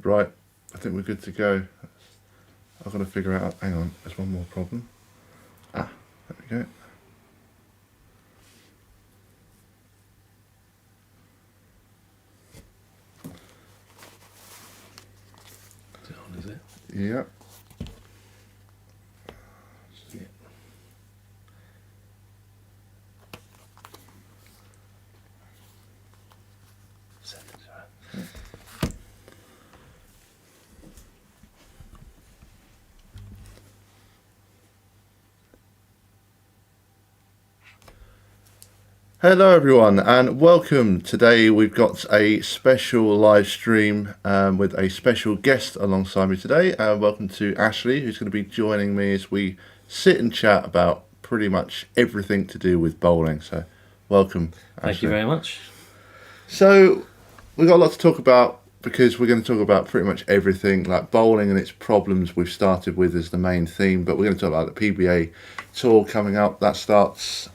Right, I think we're good to go. I've got to figure out. Hang on, there's one more problem. There we go. Is it on, is it? Yeah. Yeah. Settings, right. Hello everyone and welcome. Today we've got a special live stream with a special guest alongside me today. Welcome to Ashley, who's going to be joining me as we sit and chat about pretty much everything to do with bowling. So welcome, Ashley. Thank you very much. So we've got a lot to talk about because we're going to talk about pretty much everything, like bowling and its problems we've started with as the main theme, but we're going to talk about the PBA Tour coming up. That starts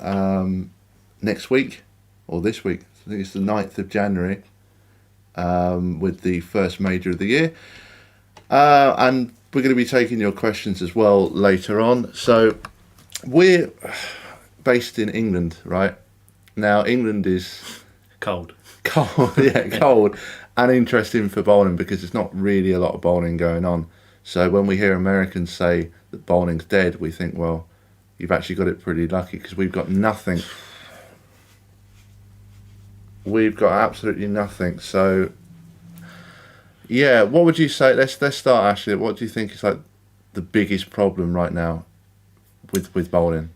next week, or this week. I think it's the 9th of January, with the first major of the year. And we're going to be taking your questions as well later on. So we're based in England, right? Now, England is Cold. cold, cold and interesting for bowling because there's not really a lot of bowling going on. So when we hear Americans say that bowling's dead, we think, well, you've actually got it pretty lucky because we've got nothing. We've got absolutely nothing. So, yeah, what would you say? Let's start, Ashley. What do you think is like the biggest problem right now with bowling?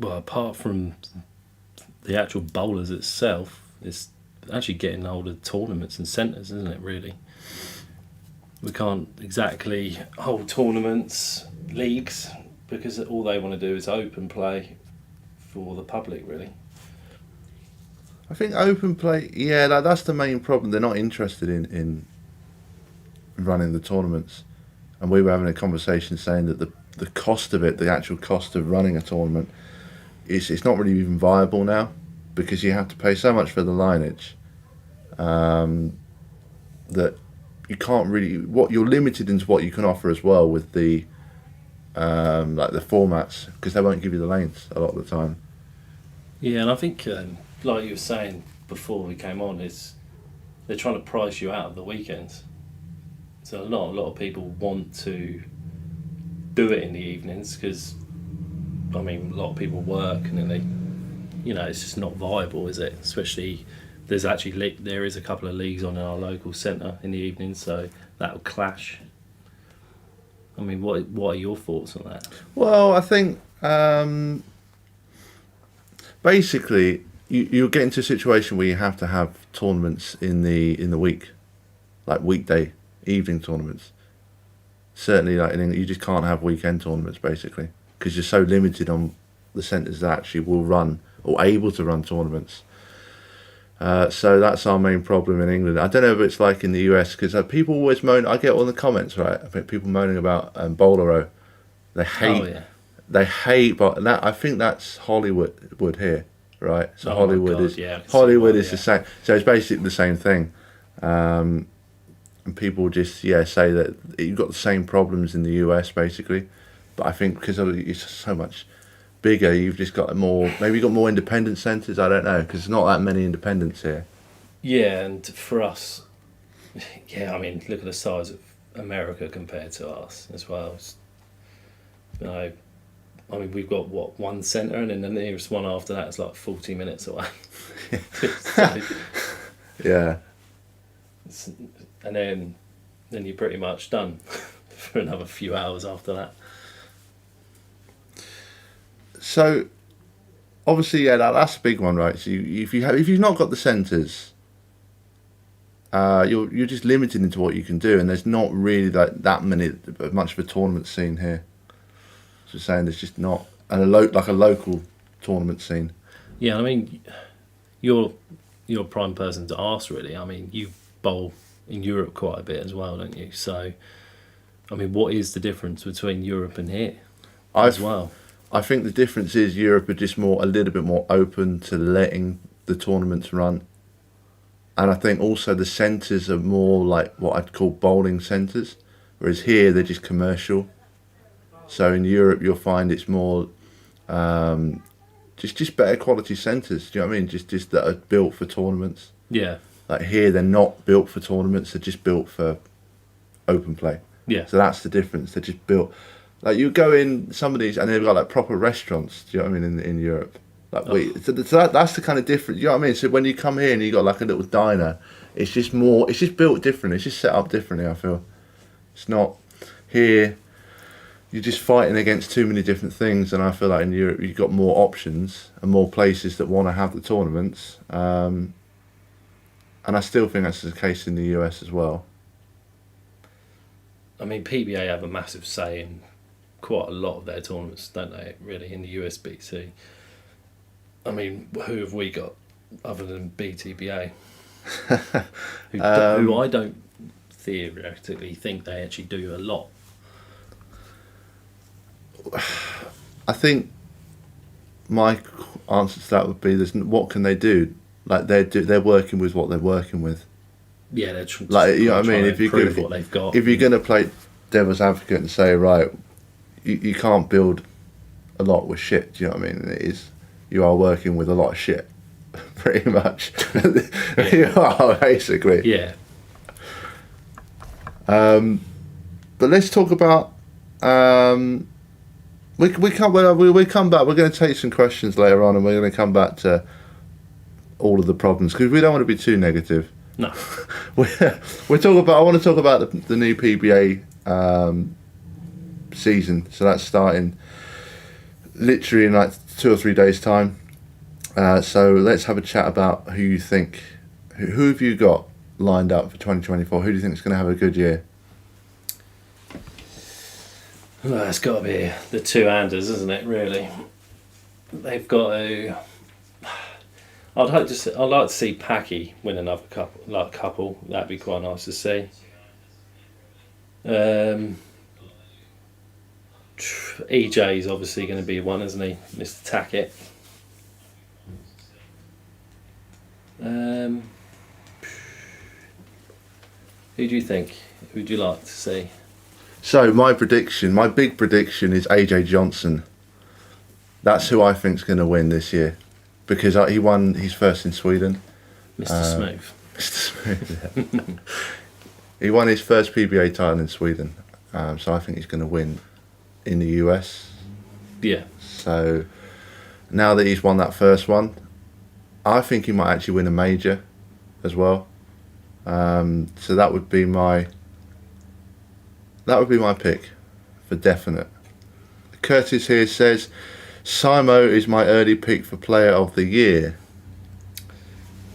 Well, apart from the actual bowlers itself, it's actually getting hold of tournaments and centres, isn't it, really? We can't exactly hold tournaments, leagues, because all they want to do is open play for the public, really. I think open play, yeah, that's the main problem. They're not interested in running the tournaments. And we were having a conversation saying that the cost of it, the actual cost of running a tournament, it's not really even viable now because you have to pay so much for the lineage that you can't really, what you're limited into what you can offer as well with the like the formats, because they won't give you the lanes a lot of the time. Yeah, and I think, like you were saying before we came on, is they're trying to price you out of the weekends. So a lot of people want to do it in the evenings because, I mean, a lot of people work and then they, it's just not viable, is it? Especially there is a couple of leagues on in our local centre in the evenings, so that'll clash. I mean, what are your thoughts on that? Well, I think basically you'll get into a situation where you have to have tournaments in the week, like weekday evening tournaments. Certainly, like in England, you just can't have weekend tournaments basically because you're so limited on the centres that actually will run or able to run tournaments. So that's our main problem in England. I don't know if it's like in the US because people always moan. I get all the comments, right? I think people moaning about Bowlero. They hate. Oh, yeah. They hate, but that I think that's Hollywood here, right? So Oh, Hollywood God, is yeah, I can see Hollywood why, is the yeah. same. So it's basically the same thing. And people just say that you've got the same problems in the US basically, but I think because it's so much bigger, you've just got maybe you've got more independent centres. I don't know because there's not that many independents here. Yeah, and for us, yeah, I mean, look at the size of America compared to us as well. I mean, we've got one centre, and then the nearest one after that is like 40 minutes away. So, Yeah. and then you're pretty much done for another few hours after that. So, obviously, yeah, that's a big one, right? So, if you've not got the centres, you're just limited into what you can do, and there's not really that much of a tournament scene here. So, saying there's just not a local tournament scene. Yeah, I mean, you're a prime person to ask, really. I mean, you bowl in Europe quite a bit as well, don't you? So, I mean, what is the difference between Europe and here as well? I think the difference is Europe are just a little bit more open to letting the tournaments run. And I think also the centres are more like what I'd call bowling centres, whereas here they're just commercial. So in Europe you'll find it's more just better quality centres. Do you know what I mean? Just that are built for tournaments. Yeah. Like here they're not built for tournaments. They're just built for open play. Yeah. So that's the difference. They're just built. Like you go in some of these and they've got like proper restaurants. Do you know what I mean? In Europe. Like so that's the kind of difference. You know what I mean? So when you come here and you got like a little diner, it's just more. It's just built differently. It's just set up differently. I feel. It's not here. You're just fighting against too many different things, and I feel like in Europe you've got more options and more places that want to have the tournaments. And I still think that's the case in the US as well. I mean, PBA have a massive say in quite a lot of their tournaments, don't they? Really, in the USBC. I mean, who have we got other than BTBA? who I don't theoretically think they actually do a lot. I think my answer to that would be: what can they do? Like they're working with what they're working with. Yeah, they're like you know what I mean. If what they've got. If you're going to play devil's advocate and say right, you can't build a lot with shit. Do you know what I mean? It is. You are working with a lot of shit, pretty much. You are, basically. Yeah. But let's talk about. We come back. We're going to take some questions later on, and we're going to come back to all of the problems because we don't want to be too negative. No. we're talking about. I want to talk about the new PBA season. So that's starting literally in like 2 or 3 days' time. So let's have a chat about who you think. Who have you got lined up for 2024? Who do you think is going to have a good year? Well, it's got to be the two-handers, isn't it? Really, they've got to. I'd like to see Packy win another couple. That'd be quite nice to see. EJ's obviously going to be one, isn't he, Mr. Tackett? Who do you think? Who would you like to see? So my big prediction is AJ Johnson. That's who I think's going to win this year, because he won his first in Sweden. Mr. Smooth. Mr. Smooth. Yeah. He won his first PBA title in Sweden, so I think he's going to win in the US. Yeah. So now that he's won that first one, I think he might actually win a major as well. So that would be my pick for definite. Curtis here says, Simo is my early pick for player of the year.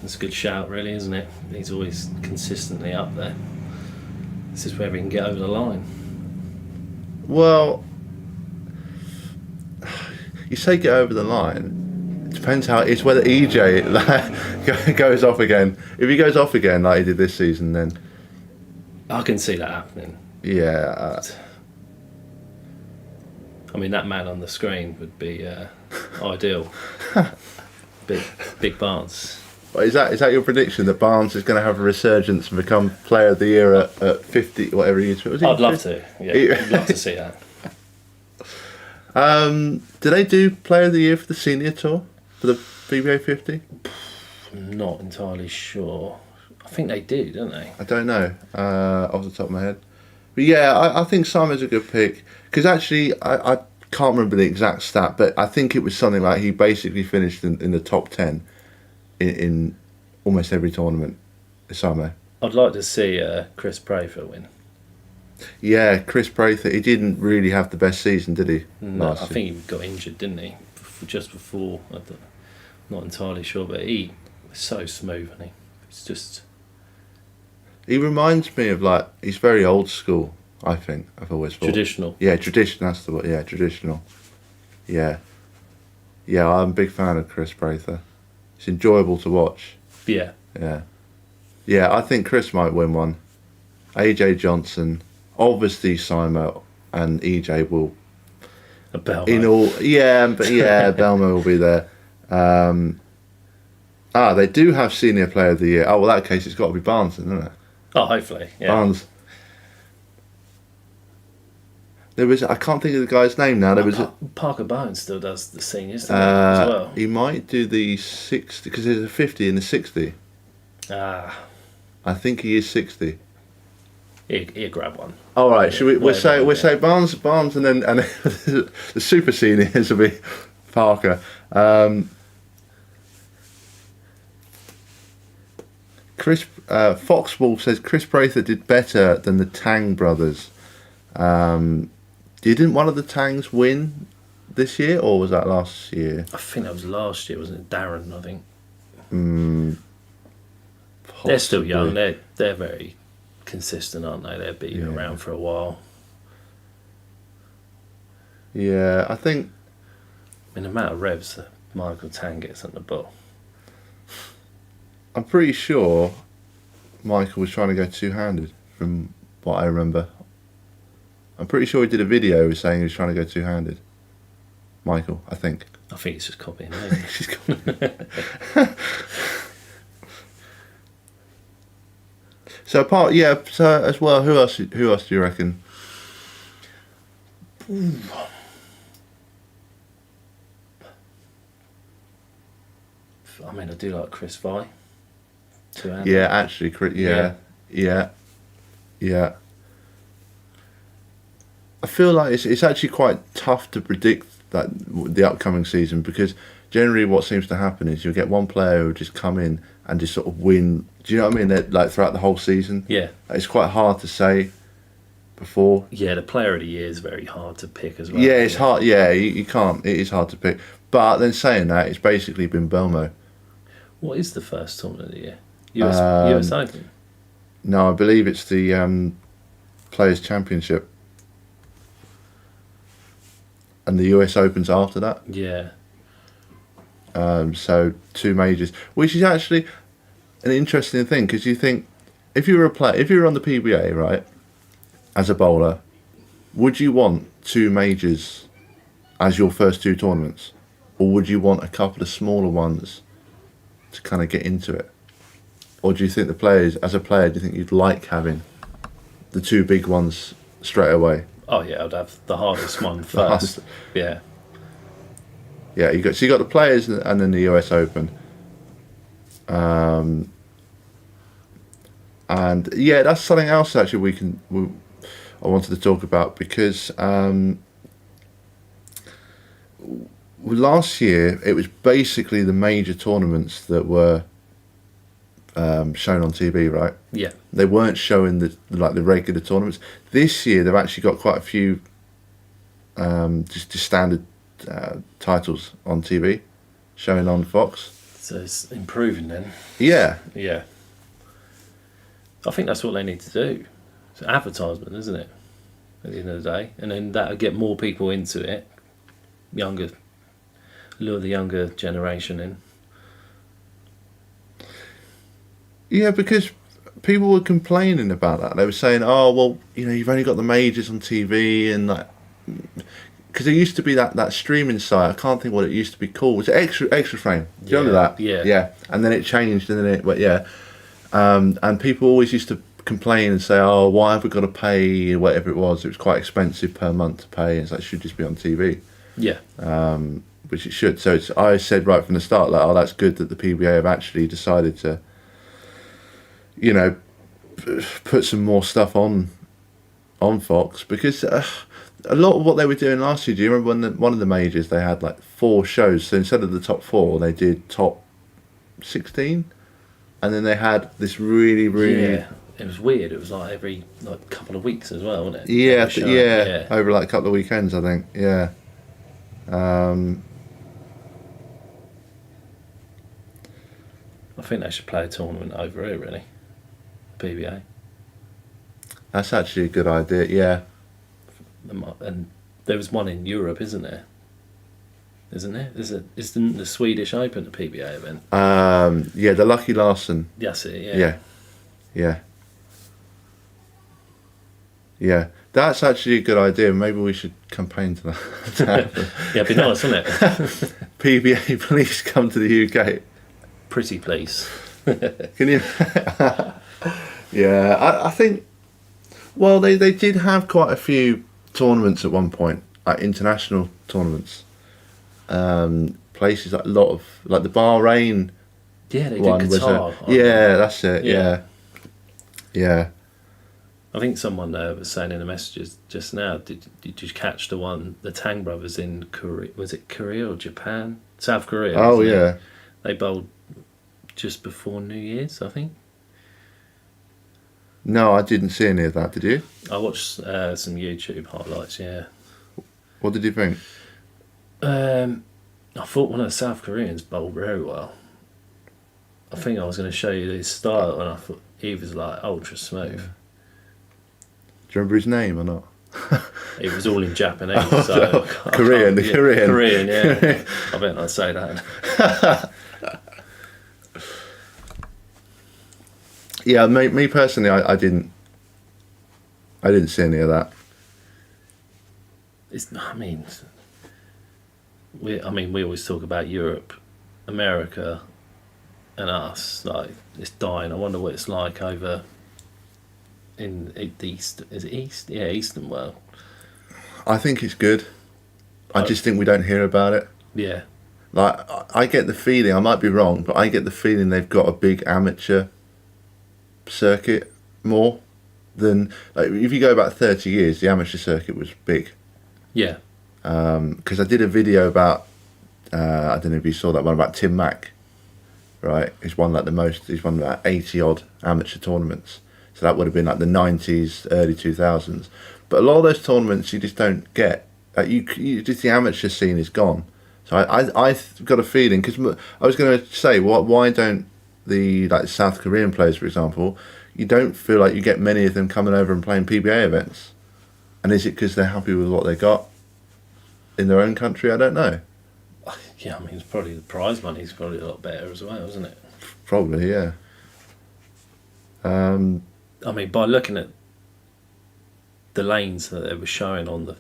That's a good shout, really, isn't it? He's always consistently up there. This is where we can get over the line. Well, you say get over the line. It depends how it's whether EJ goes off again. If he goes off again like he did this season, then I can see that happening. Yeah. I mean, that man on the screen would be ideal. Big Barnes. Is that your prediction that Barnes is going to have a resurgence and become player of the year at 50, whatever he is? I'd love to. Yeah, I'd love to see that. Do they do player of the year for the senior tour for the PBA 50? Not entirely sure. I think they do, don't they? I don't know off the top of my head. But yeah, I think Simon's a good pick. Because actually, I can't remember the exact stat, but I think it was something like he basically finished in the top 10 in almost every tournament. Simon. I'd like to see Chris Prather win. Yeah, Chris Prather, he didn't really have the best season, did he? No, I think he got injured, didn't he? Just before. I'm not entirely sure, but he was so smooth, and it's just... He reminds me of, like, he's very old school, I think. I've always thought. Traditional. Yeah, traditional, that's the word. Yeah, traditional. Yeah. Yeah, I'm a big fan of Chris Prather. It's enjoyable to watch. Yeah. Yeah. Yeah, I think Chris might win one. AJ Johnson, obviously Simo and EJ will... Belmo. Belmo will be there. And They do have Senior Player of the Year. Oh, well, in that case, it's got to be Barnes, then, isn't it? Oh, hopefully, yeah. Barnes. There was, I can't think of the guy's name now. There was Parker Bones still does the seniors as well. He might do the 60 because there's a 50 and a 60. I think he is 60. He'll grab one. All right, should we? We'll say Barnes, and then the super seniors will be Parker. Chris Foxwolf says Chris Prather did better than the Tang brothers. Didn't one of the Tangs win this year, or was that last year? I think that was last year, wasn't it? Darren, I think. They're still young. They're very consistent, aren't they? They've been around for a while. Yeah, I think. I mean, the amount of revs that Michael Tang gets on the ball. I'm pretty sure Michael was trying to go two-handed, from what I remember. I'm pretty sure he did a video saying he was trying to go two-handed. Michael, I think. I think he's just copying. So as well, who else do you reckon? I mean, I do like Chris Vi. Two-handed. Yeah, actually, yeah. I feel like it's actually quite tough to predict that the upcoming season, because generally what seems to happen is you'll get one player who will just come in and just sort of win. Do you know what I mean? They're, like, throughout the whole season. Yeah. It's quite hard to say before. Yeah, the player of the year is very hard to pick as well. Yeah, it's hard. Yeah, you can't. It is hard to pick. But then saying that, it's basically been Belmo. What is the first tournament of the year? US Open? No, I believe it's the Players' Championship. And the US Open's after that. Yeah. So 2 majors, which is actually an interesting thing, because you think if you were on the PBA, right, as a bowler, would you want 2 majors as your first 2 tournaments, or would you want a couple of smaller ones to kind of get into it? Or do you think as a player, do you think you'd like having the 2 big ones straight away? Oh yeah, I'd have the hardest one first. Yeah. Yeah, you got the Players and then the US Open. And yeah, that's something else actually I wanted to talk about, because last year it was basically the major tournaments that were shown on TV, right? Yeah. They weren't showing the regular tournaments. This year they've actually got quite a few just standard titles on TV, showing on Fox. So it's improving then. Yeah. Yeah. I think that's what they need to do. It's advertisement, isn't it? At the end of the day, and then that'll get more people into it. Lure the younger generation in. Yeah, because people were complaining about that. They were saying, "Oh, well, you've only got the majors on TV," and like, because there used to be that streaming site. I can't think what it used to be called. Was it Extra Frame? Do you remember that? Yeah. Yeah. And then it changed, and then and people always used to complain and say, "Oh, why have we got to pay whatever it was? It was quite expensive per month to pay. It's like, it should just be on TV." Yeah. Which it should. So I said right from the start, like, "Oh, that's good that the PBA have actually decided to, put some more stuff on Fox," because a lot of what they were doing last year. Do you remember when one of the majors they had like 4 shows? So instead of the top 4, they did top 16, and then they had this really. Yeah, it was weird. It was like every couple of weeks as well, wasn't it? Yeah, over like a couple of weekends, I think. Yeah. I think they should play a tournament over here, really. PBA. That's actually a good idea. Yeah. And there was one in Europe, isn't there? Isn't there? Isn't the Swedish Open a PBA event? Yeah, the Lucky Larson. That's it. Yeah. That's actually a good idea. Maybe we should campaign to that. Yeah, it'd be nice, wouldn't it? PBA, please come to the UK. Pretty please. Can you? Yeah, I think. Well, they did have quite a few tournaments at one point, like international tournaments. Places like a lot of like the Bahrain Yeah, they one did was Qatar. yeah, that's it. Yeah. Yeah. I think someone was saying in the messages just now, did you catch the Tang brothers in Korea? Was it Korea or Japan? South Korea. Oh wasn't it? yeah. They bowled just before New Year's, I think. No, I didn't see any of that. Did you? I watched some YouTube highlights, yeah. What did you think? I thought one of the South Koreans bowled very well. I think I was going to show you his style, and I thought he was like ultra smooth. Do you remember his name or not? It was all in Japanese. So Korean, the Korean. Korean, yeah. I bet I'd say that. Yeah, me personally, I didn't see any of that. We always talk about Europe, America, and us. Like, it's dying. I wonder what it's like over in the East. Is it East? Yeah, Eastern world. I think it's good. I just think we don't hear about it. Yeah. Like, I get the feeling, I might be wrong, but I get the feeling they've got a big amateur circuit more than, like, if you go back 30 years, the amateur circuit was big. Yeah. Because I did a video about, I don't know if you saw that one, about Tim Mack, right? He's won about 80 odd amateur tournaments. So that would have been like the 90s, early 2000s. But a lot of those tournaments you just don't get. Like you just, the amateur scene is gone. So I've got a feeling, because I was going to say, why don't the like South Korean players, for example, you don't feel like you get many of them coming over and playing PBA events? And is it because they're happy with what they got in their own country? I don't know. Yeah, it's probably the prize money's probably a lot better as well, isn't it? Probably, yeah. By looking at the lanes that they were showing on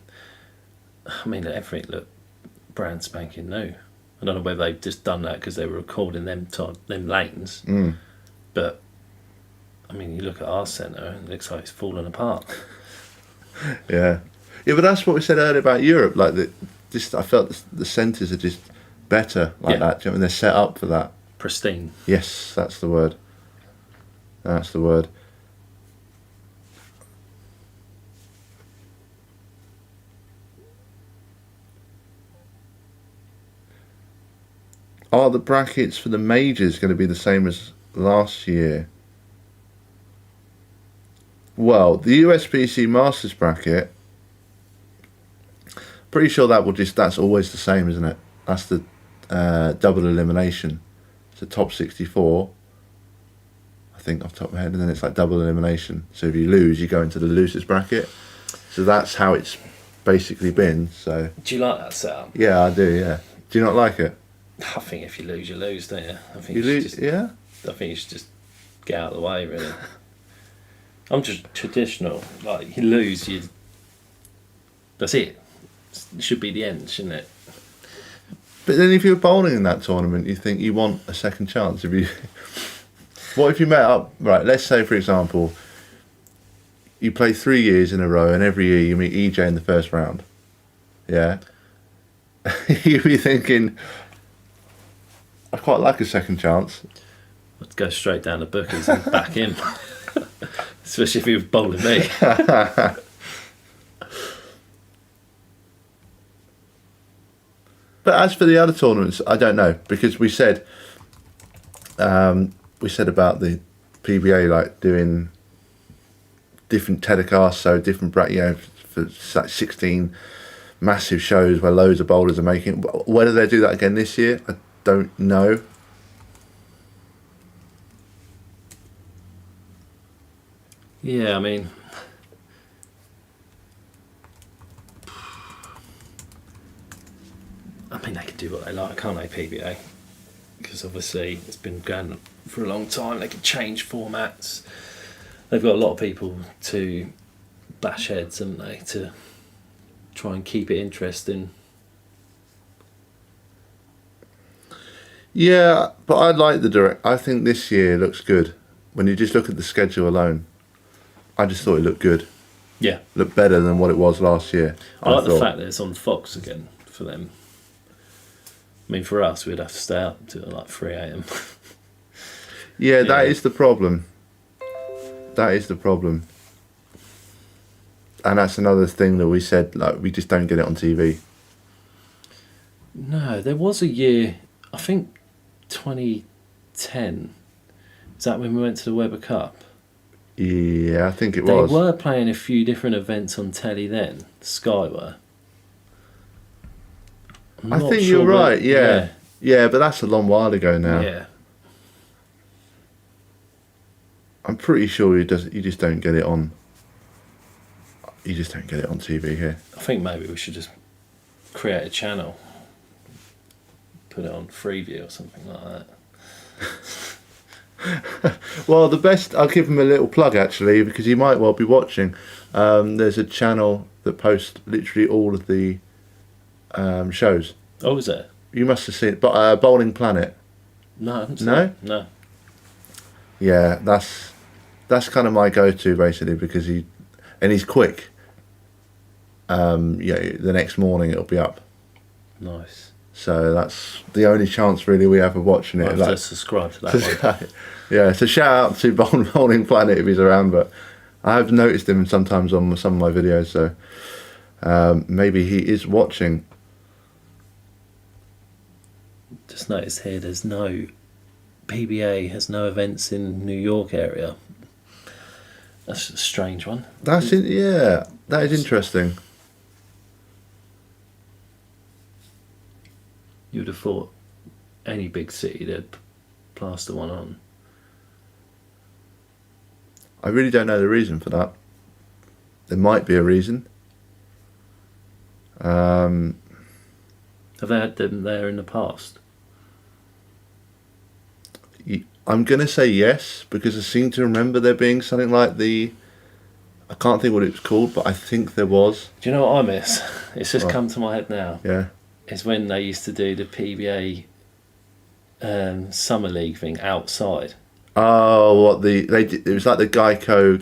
everything looked brand spanking new. I don't know whether they've just done that because they were recording them lanes. But, you look at our centre and it looks like it's falling apart. Yeah, but that's what we said earlier about Europe. Like, I felt the centres are just better like that. Do you know what I mean? They're set up for that. Pristine. Yes, that's the word. That's the word. Are the brackets for the majors going to be the same as last year? Well, the USBC Masters bracket, pretty sure that's always the same, isn't it? That's the double elimination. It's the top 64, I think, off the top of my head, and then it's like double elimination. So if you lose, you go into the losers bracket. So that's how it's basically been. So. Do you like that setup? Yeah, I do. Yeah. Do you not like it? I think if you lose, you lose, don't you? I think you lose. Yeah. I think you should just get out of the way, really. I'm just traditional. Like, you lose, that's it. It should be the end, shouldn't it? But then if you're bowling in that tournament, you think you want a second chance. What if you met up, right, let's say, for example, you play 3 years in a row and every year you meet EJ in the first round. Yeah? You'd be thinking, I quite like a second chance. I'd go straight down the bookies and back him. Especially if he was bowling me. But as for the other tournaments, I don't know, because we said about the PBA, like, doing different telecasts, so different for like 16 massive shows where loads of bowlers are making. Whether they do that again this year, I don't know. Yeah, they can do what they like, can't they, PBA? Because obviously it's been going for a long time. They can change formats. They've got a lot of people to bash heads, haven't they, to try and keep it interesting. Yeah, but I like the direct. I think this year looks good. When you just look at the schedule alone, I just thought it looked good. Yeah. Looked better than what it was last year. I like the thought. fact that it's on Fox again for them. I mean, for us, we'd have to stay up until like 3 a.m. Yeah, Yeah. that is the problem. That is the problem. And that's another thing that we said, like, we just don't get it on TV. No, there was a year, I think 2010. Is that when we went to the Weber Cup? Yeah, I think it They was. were playing a few different events on telly then. Sky were. I'm I not think sure you're where- right, yeah. Yeah, but that's a long while ago now. Yeah. I'm pretty sure you just don't get it on. You just don't get it on TV here. I think maybe we should just create a channel. Put it on Freeview or something like that. Well, the best, I'll give him a little plug actually, because he might well be watching. There's a channel that posts literally all of the shows. Oh, is it? You must have seen it, but Bowling Planet. No, I haven't seen No? it. No. Yeah, that's kind of my go-to basically, because he's quick. Yeah, the next morning it'll be up. Nice. So that's the only chance really we have of watching it. I'll Like- just subscribe to that one. Yeah, so shout out to Bowling Planet if he's around, but I've noticed him sometimes on some of my videos, so maybe he is watching. Just noticed here there's no PBA has no events in New York area. That's a strange one. That's it. Yeah, that is interesting. You'd have thought any big city they'd plaster one on. I really don't know the reason for that. There might be a reason. Have they had them there in the past? I'm going to say yes, because I seem to remember there being something like I can't think what it was called, but I think there was. Do you know what I miss? It's just What? come to my head now. Yeah. Is when they used to do the PBA Summer League thing outside. Oh, what it was like the Geico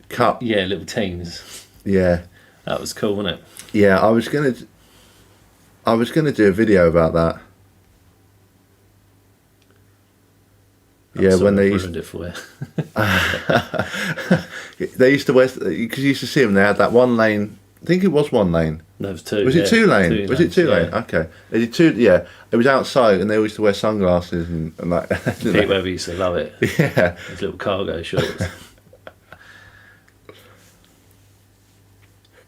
Cup. Yeah, little teams. Yeah. That was cool, wasn't it? Yeah, I was gonna do a video about that. Yeah, Sorry, when they I've used ruined it for you. they used to wear, because you used to see them. They had that one lane. I think it was one lane. No, it was two. Was yeah, it two lane? Was it lanes, two lane? yeah. Okay. They did two. Yeah, it was outside, and they always used to wear sunglasses and like. Pete Webber used to love it. Yeah. His little cargo shorts.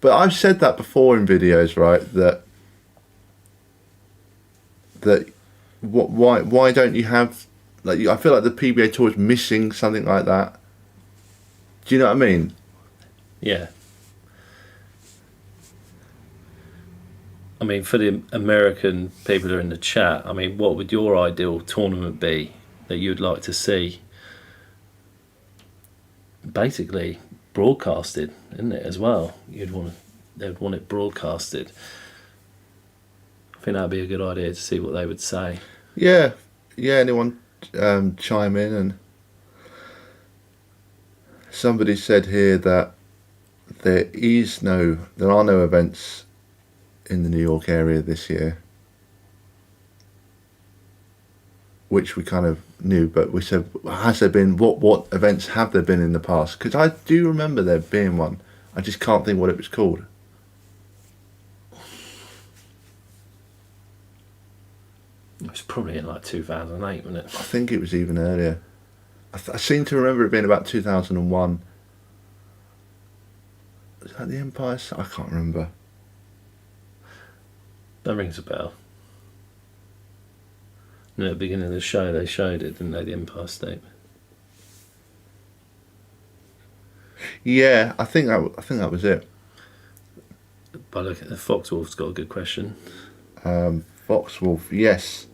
But I've said that before in videos, right? Why don't you have, like, I feel like the PBA Tour is missing something like that. Do you know what I mean? Yeah. I mean, for the American people who are in the chat, I mean, what would your ideal tournament be that you'd like to see? Basically, broadcasted, isn't it, as well? They'd want it broadcasted. I think that'd be a good idea to see what they would say. Yeah. Anyone chime in? And somebody said here that there are no events in the New York area this year, which we kind of knew, but we said, has there been, what events have there been in the past? Because I do remember there being one. I just can't think what it was called. It was probably in like 2008, wasn't it? I think it was even earlier. I seem to remember it being about 2001. Is that the Empire? I can't remember. That rings a bell. And at the beginning of the show, they showed it, didn't they? The Empire State. Yeah, I think that was it. But look, the Foxwolf's got a good question. Foxwolf, yes.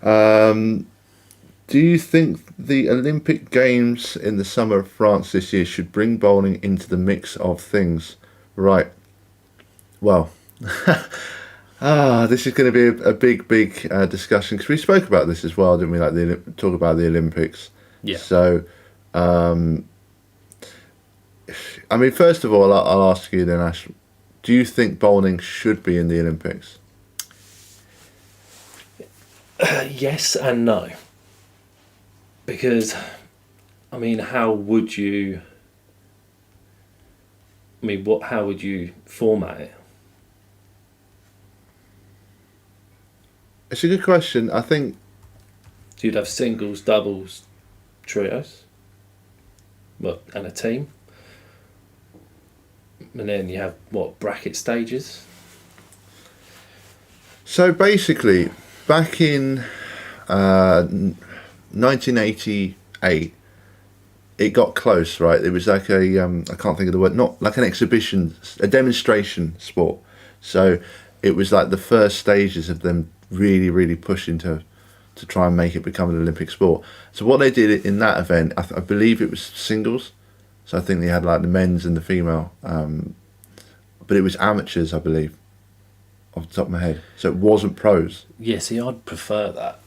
Do you think the Olympic Games in the summer of France this year should bring bowling into the mix of things? Right. Well, This is going to be a big discussion because we spoke about this as well, didn't we? Like talk about the Olympics. Yeah. So, I mean, first of all, I'll ask you then, Ash. Do you think bowling should be in the Olympics? Yes and no. Because, I mean, how would you format it? It's a good question. I think So you'd have singles, doubles, trios, and a team. And then you have, bracket stages? so. Basically, back in 1988, it got close, right? It was like I can't think of the word, not like an exhibition, a demonstration sport. So it was like the first stages of them really pushing to try and make it become an Olympic sport. So what they did in that event, I believe it was singles. So I think they had like the men's and the female, but it was amateurs, I believe, off the top of my head. So it wasn't pros. Yeah, see, I'd prefer that.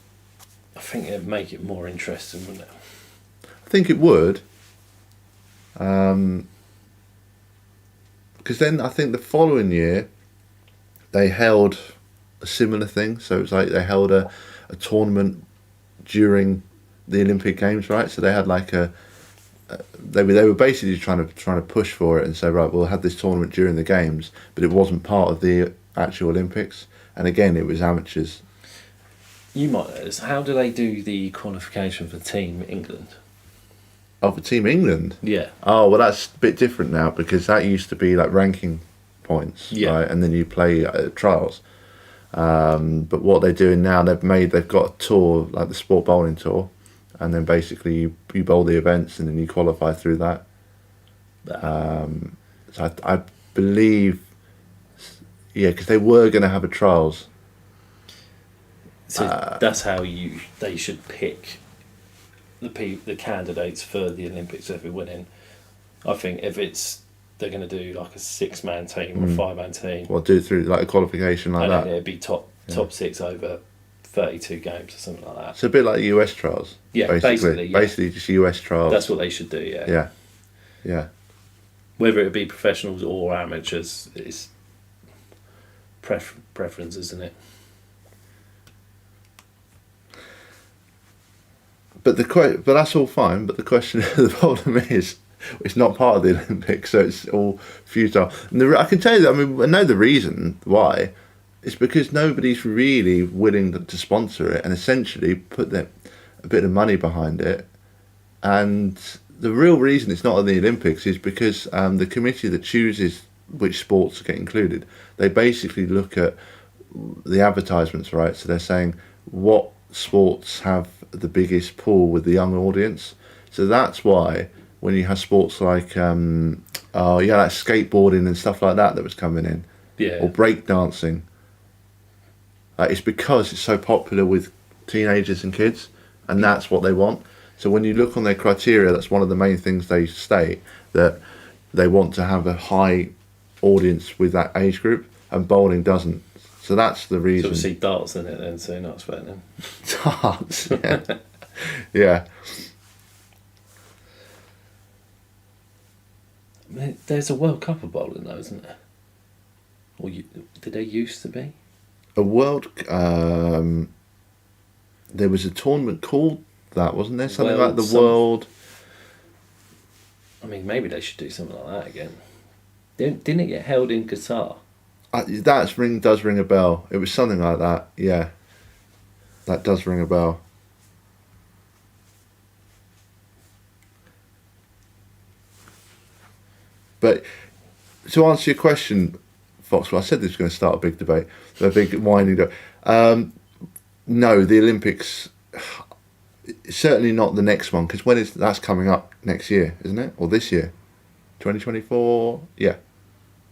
I think it'd make it more interesting, wouldn't it? I think it would. Because then I think the following year they held a similar thing. So it was like they held a tournament during the Olympic Games, right? So they had like they were basically trying to push for it and say, right, we'll have this tournament during the games, but it wasn't part of the actual Olympics. And again, it was amateurs. You might know this. How do they do the qualification for Team England? Oh, for Team England? Yeah. Oh, well, that's a bit different now because that used to be like ranking points, right? And then you play trials. But what they're doing now, they've got a tour, like the Sport Bowling Tour, and then basically you bowl the events and then you qualify through that. So I believe, yeah, because they were going to have a trials. So that's how they should pick the candidates for the Olympics if they're winning. I think if they're going to do like a 6-man team or a 5-man team, or do through like a qualification like and that. then it'd be top 6 over 32 games or something like that. It's a bit like US trials. Yeah, basically just US trials. That's what they should do. Yeah. Whether it be professionals or amateurs, it's preference, isn't it? But that's all fine. But the question, the problem is, it's not part of the Olympics, so it's all futile. And I can tell you that. I mean, I know the reason why. It's because nobody's really willing to sponsor it and essentially put a bit of money behind it. And the real reason it's not in the Olympics is because the committee that chooses which sports get included, they basically look at the advertisements, right? So they're saying what sports have the biggest pull with the young audience. So that's why when you have sports like like skateboarding and stuff like that was coming in, or breakdancing, it's because it's so popular with teenagers and kids, and that's what they want. So when you look on their criteria, that's one of the main things they state, that they want to have a high audience with that age group, and bowling doesn't. So that's the reason. So see darts in it then, so you're not expecting them. Darts, yeah. Yeah. I mean, there's a World Cup of bowling though, isn't there? Or did there used to be? A world... there was a tournament called that, wasn't there? Something like the World... I mean, maybe they should do something like that again. Didn't it get held in Qatar? That does ring a bell. It was something like that, yeah. That does ring a bell. But to answer your question, Foxwell, I said this was going to start a big debate, a big winding up. No, the Olympics, certainly not the next one, because that's coming up next year, isn't it? Or this year? 2024? Yeah.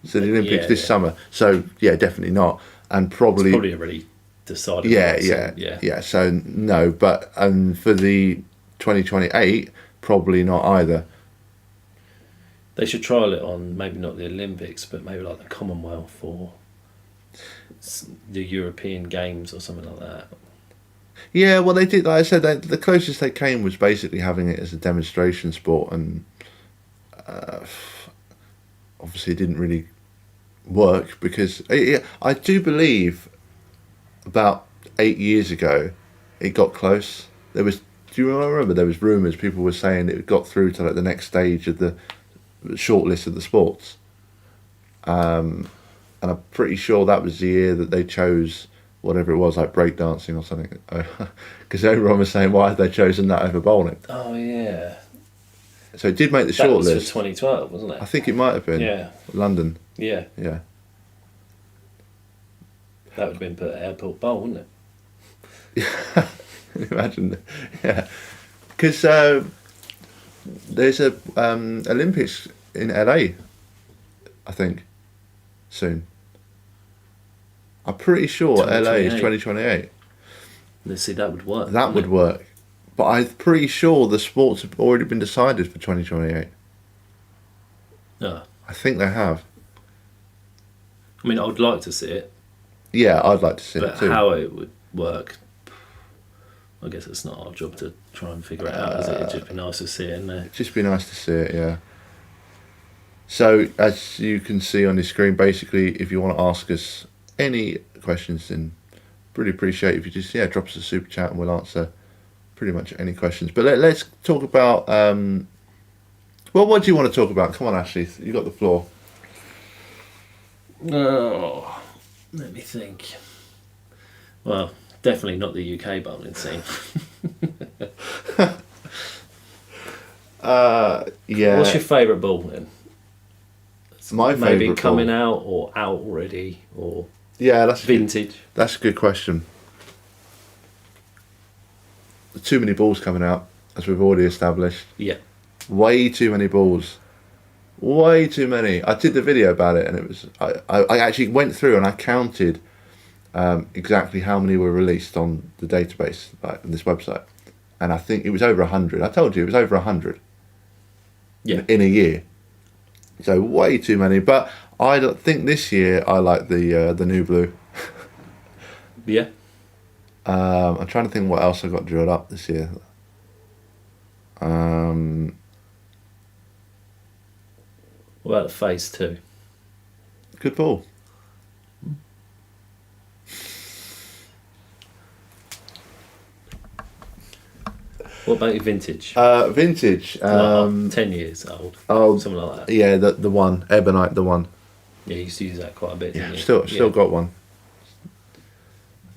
So the Olympics this summer. So, yeah, definitely not. And probably... It's probably already decided. Yeah. So, no, but for the 2028, probably not either. They should trial it on maybe not the Olympics, but maybe like the Commonwealth or the European Games or something like that. Yeah, well, they did. Like I said, the closest they came was basically having it as a demonstration sport, and obviously it didn't really work because I do believe about 8 years ago it got close. There was. Do you remember there was rumours? People were saying it got through to like the next stage of the shortlist of the sports. And I'm pretty sure that was the year that they chose whatever it was, like breakdancing or something. Because everyone was saying, why had they chosen that over bowling? Oh yeah. So it did make the That was shortlist. for 2012, wasn't it? I think it might have been. Yeah. London. Yeah. Yeah. That would have been put at Airport Bowl, wouldn't it? Imagine. Yeah. Because there's a Olympics in LA, I think, soon. I'm pretty sure LA is 2028. Let's see, that would work. That would work. But I'm pretty sure the sports have already been decided for 2028. Oh. I think they have. I mean, I would like to see it, Yeah, I'd like to see but it too. how it would work, I guess it's not our job to try and figure it out, is it? It'd just be nice to see it in there. It'd just be nice to see it, yeah. So, as you can see on the screen, basically, if you want to ask us any questions, then really appreciate if you just drop us a super chat and we'll answer pretty much any questions. But let's talk about well, what do you want to talk about? Come on, Ashley, you got the floor. Oh, let me think. Well, definitely not the UK bowling scene. Yeah. What's your favourite ball then? My Maybe favourite coming ball. out or out already or Yeah, that's vintage. That's a good question. Too many balls coming out, as we've already established. Yeah. Way too many balls. Way too many. I did the video about it, and it was. I actually went through and I counted exactly how many were released on the database, like on this website, and I think it was over 100. I told you it was over 100. Yeah. In a year. So way too many. But I don't think this year I like the new blue. Yeah. I'm trying to think what else I got drilled up this year. What about the phase 2? Good ball. What about your vintage? Vintage. Like 10 years old. Oh, Something like that. yeah, the one Ebonite, the one. Yeah, you used to use that quite a bit, Yeah, didn't you? still got one.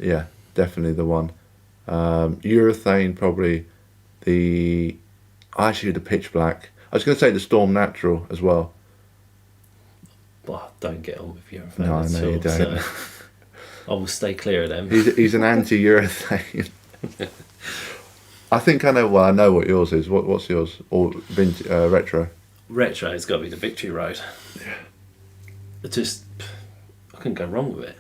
Yeah, definitely the one. Urethane, probably actually the pitch black. I was going to say the Storm Natural as well. Well, don't get on with your No, I know you don't. So I will stay clear of them. He's an anti-urethane. I think I know. Well, I know what yours is. What's yours? Or retro? Retro's got to be the Victory Road. Yeah. I couldn't go wrong with it.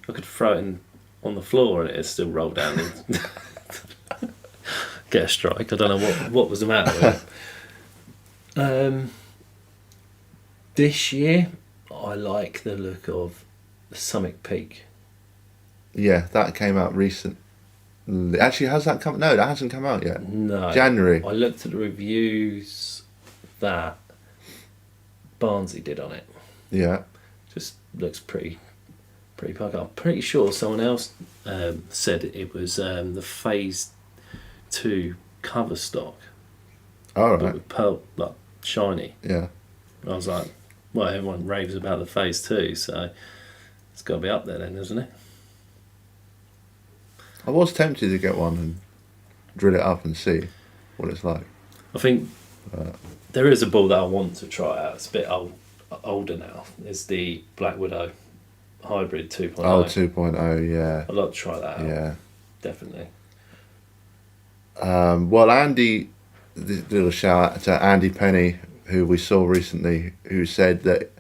I could throw it on the floor and it'd still roll down and get a strike. I don't know what was the matter with it. This year, I like the look of the Summit Peak. Yeah, that came out recent. Actually, has that come? No, that hasn't come out yet. No. January. I looked at the reviews that Barnsley did on it. Yeah. Just looks pretty pug. I'm pretty sure someone else said it was the phase 2 cover stock, All but right. with pearl, like shiny. Yeah. I was like, well, everyone raves about the phase 2, so it's got to be up there then, isn't it? I was tempted to get one and drill it up and see what it's like. I think there is a ball that I want to try out. It's a bit older now. It's the Black Widow Hybrid 2.0. Oh, 2.0, yeah. I'd like to try that out. Yeah. Definitely. Well, Andy, this little shout out to Andy Penny, who we saw recently, who said that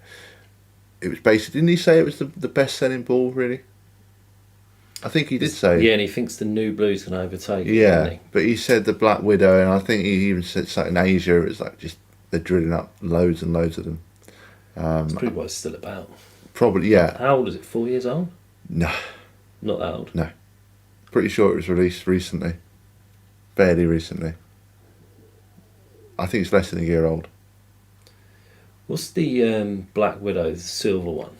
it was basically, didn't he say it was the best selling ball, really? I think he did say. Yeah, and he thinks the new blue's going to overtake it, Yeah, doesn't he? but he said the Black Widow, and I think he even said something in Asia, it's like just, they're drilling up loads and loads of them. That's pretty what it's still about. Probably, yeah. How old is it? 4 years old? No, Not that old. no. Pretty sure it was released recently. Fairly recently. I think it's less than a year old. What's the Black Widow, the silver one?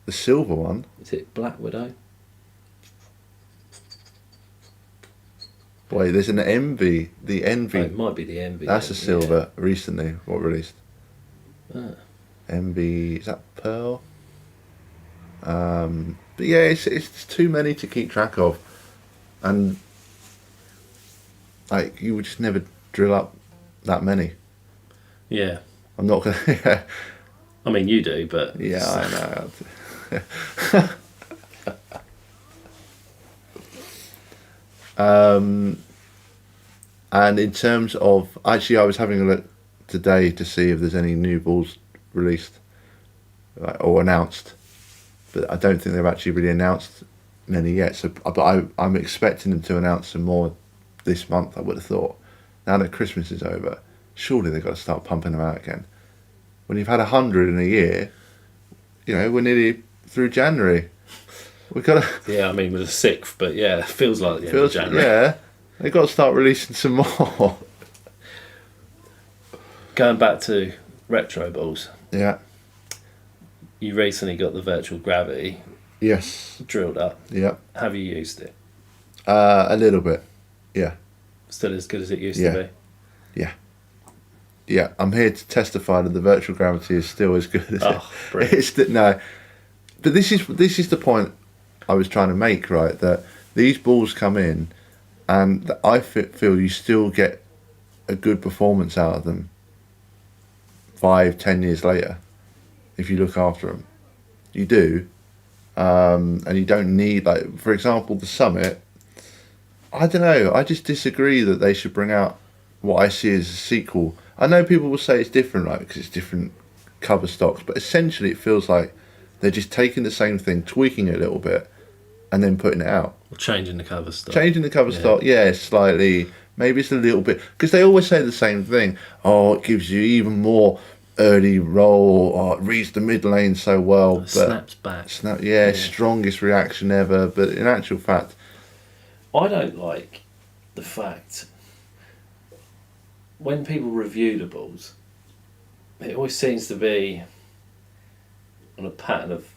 The silver one? Is it Black Widow? Wait, there's an Envy. The Envy. Oh, it might be the Envy. That's then, a silver recently. What released? Ah. Envy. Is that Pearl? But yeah, it's too many to keep track of, and like you would just never drill up that many. Yeah. I'm not gonna. Yeah, I mean, you do, but... yeah, I know. And in terms of, actually, I was having a look today to see if there's any new balls released or announced, but I don't think they've actually really announced many yet. So, but I'm expecting them to announce some more this month. I would have thought. Now that Christmas is over, surely they've got to start pumping them out again. When you've had 100 in a year, you know, we're nearly through January. We've got to. Yeah, I mean, we're the 6th, but yeah, it feels like the end of January. Yeah, they've got to start releasing some more. Going back to retro balls, Yeah. you recently got the virtual gravity Yes. drilled up. Yeah. Have you used it? A little bit. Yeah. Still as good as it used Yeah. to be? Yeah. I'm here to testify that the virtual gravity is still as good as Oh, brilliant. no. But this is the point I was trying to make, right? That these balls come in, and I feel you still get a good performance out of them 5-10 years later if you look after them. You do, and you don't need, like, for example, the Summit. I don't know. I just disagree that they should bring out what I see as a sequel. I know people will say it's different, right, because it's different cover stocks, but essentially it feels like they're just taking the same thing, tweaking it a little bit, and then putting it out. Or changing the cover stock. Changing the cover stock, yeah, slightly. Maybe it's a little bit, because they always say the same thing. Oh, it gives you even more early roll, or it reads the mid lane so well. It snaps back. Strongest reaction ever. But in actual fact, I don't like the fact when people review the balls, it always seems to be on a pattern of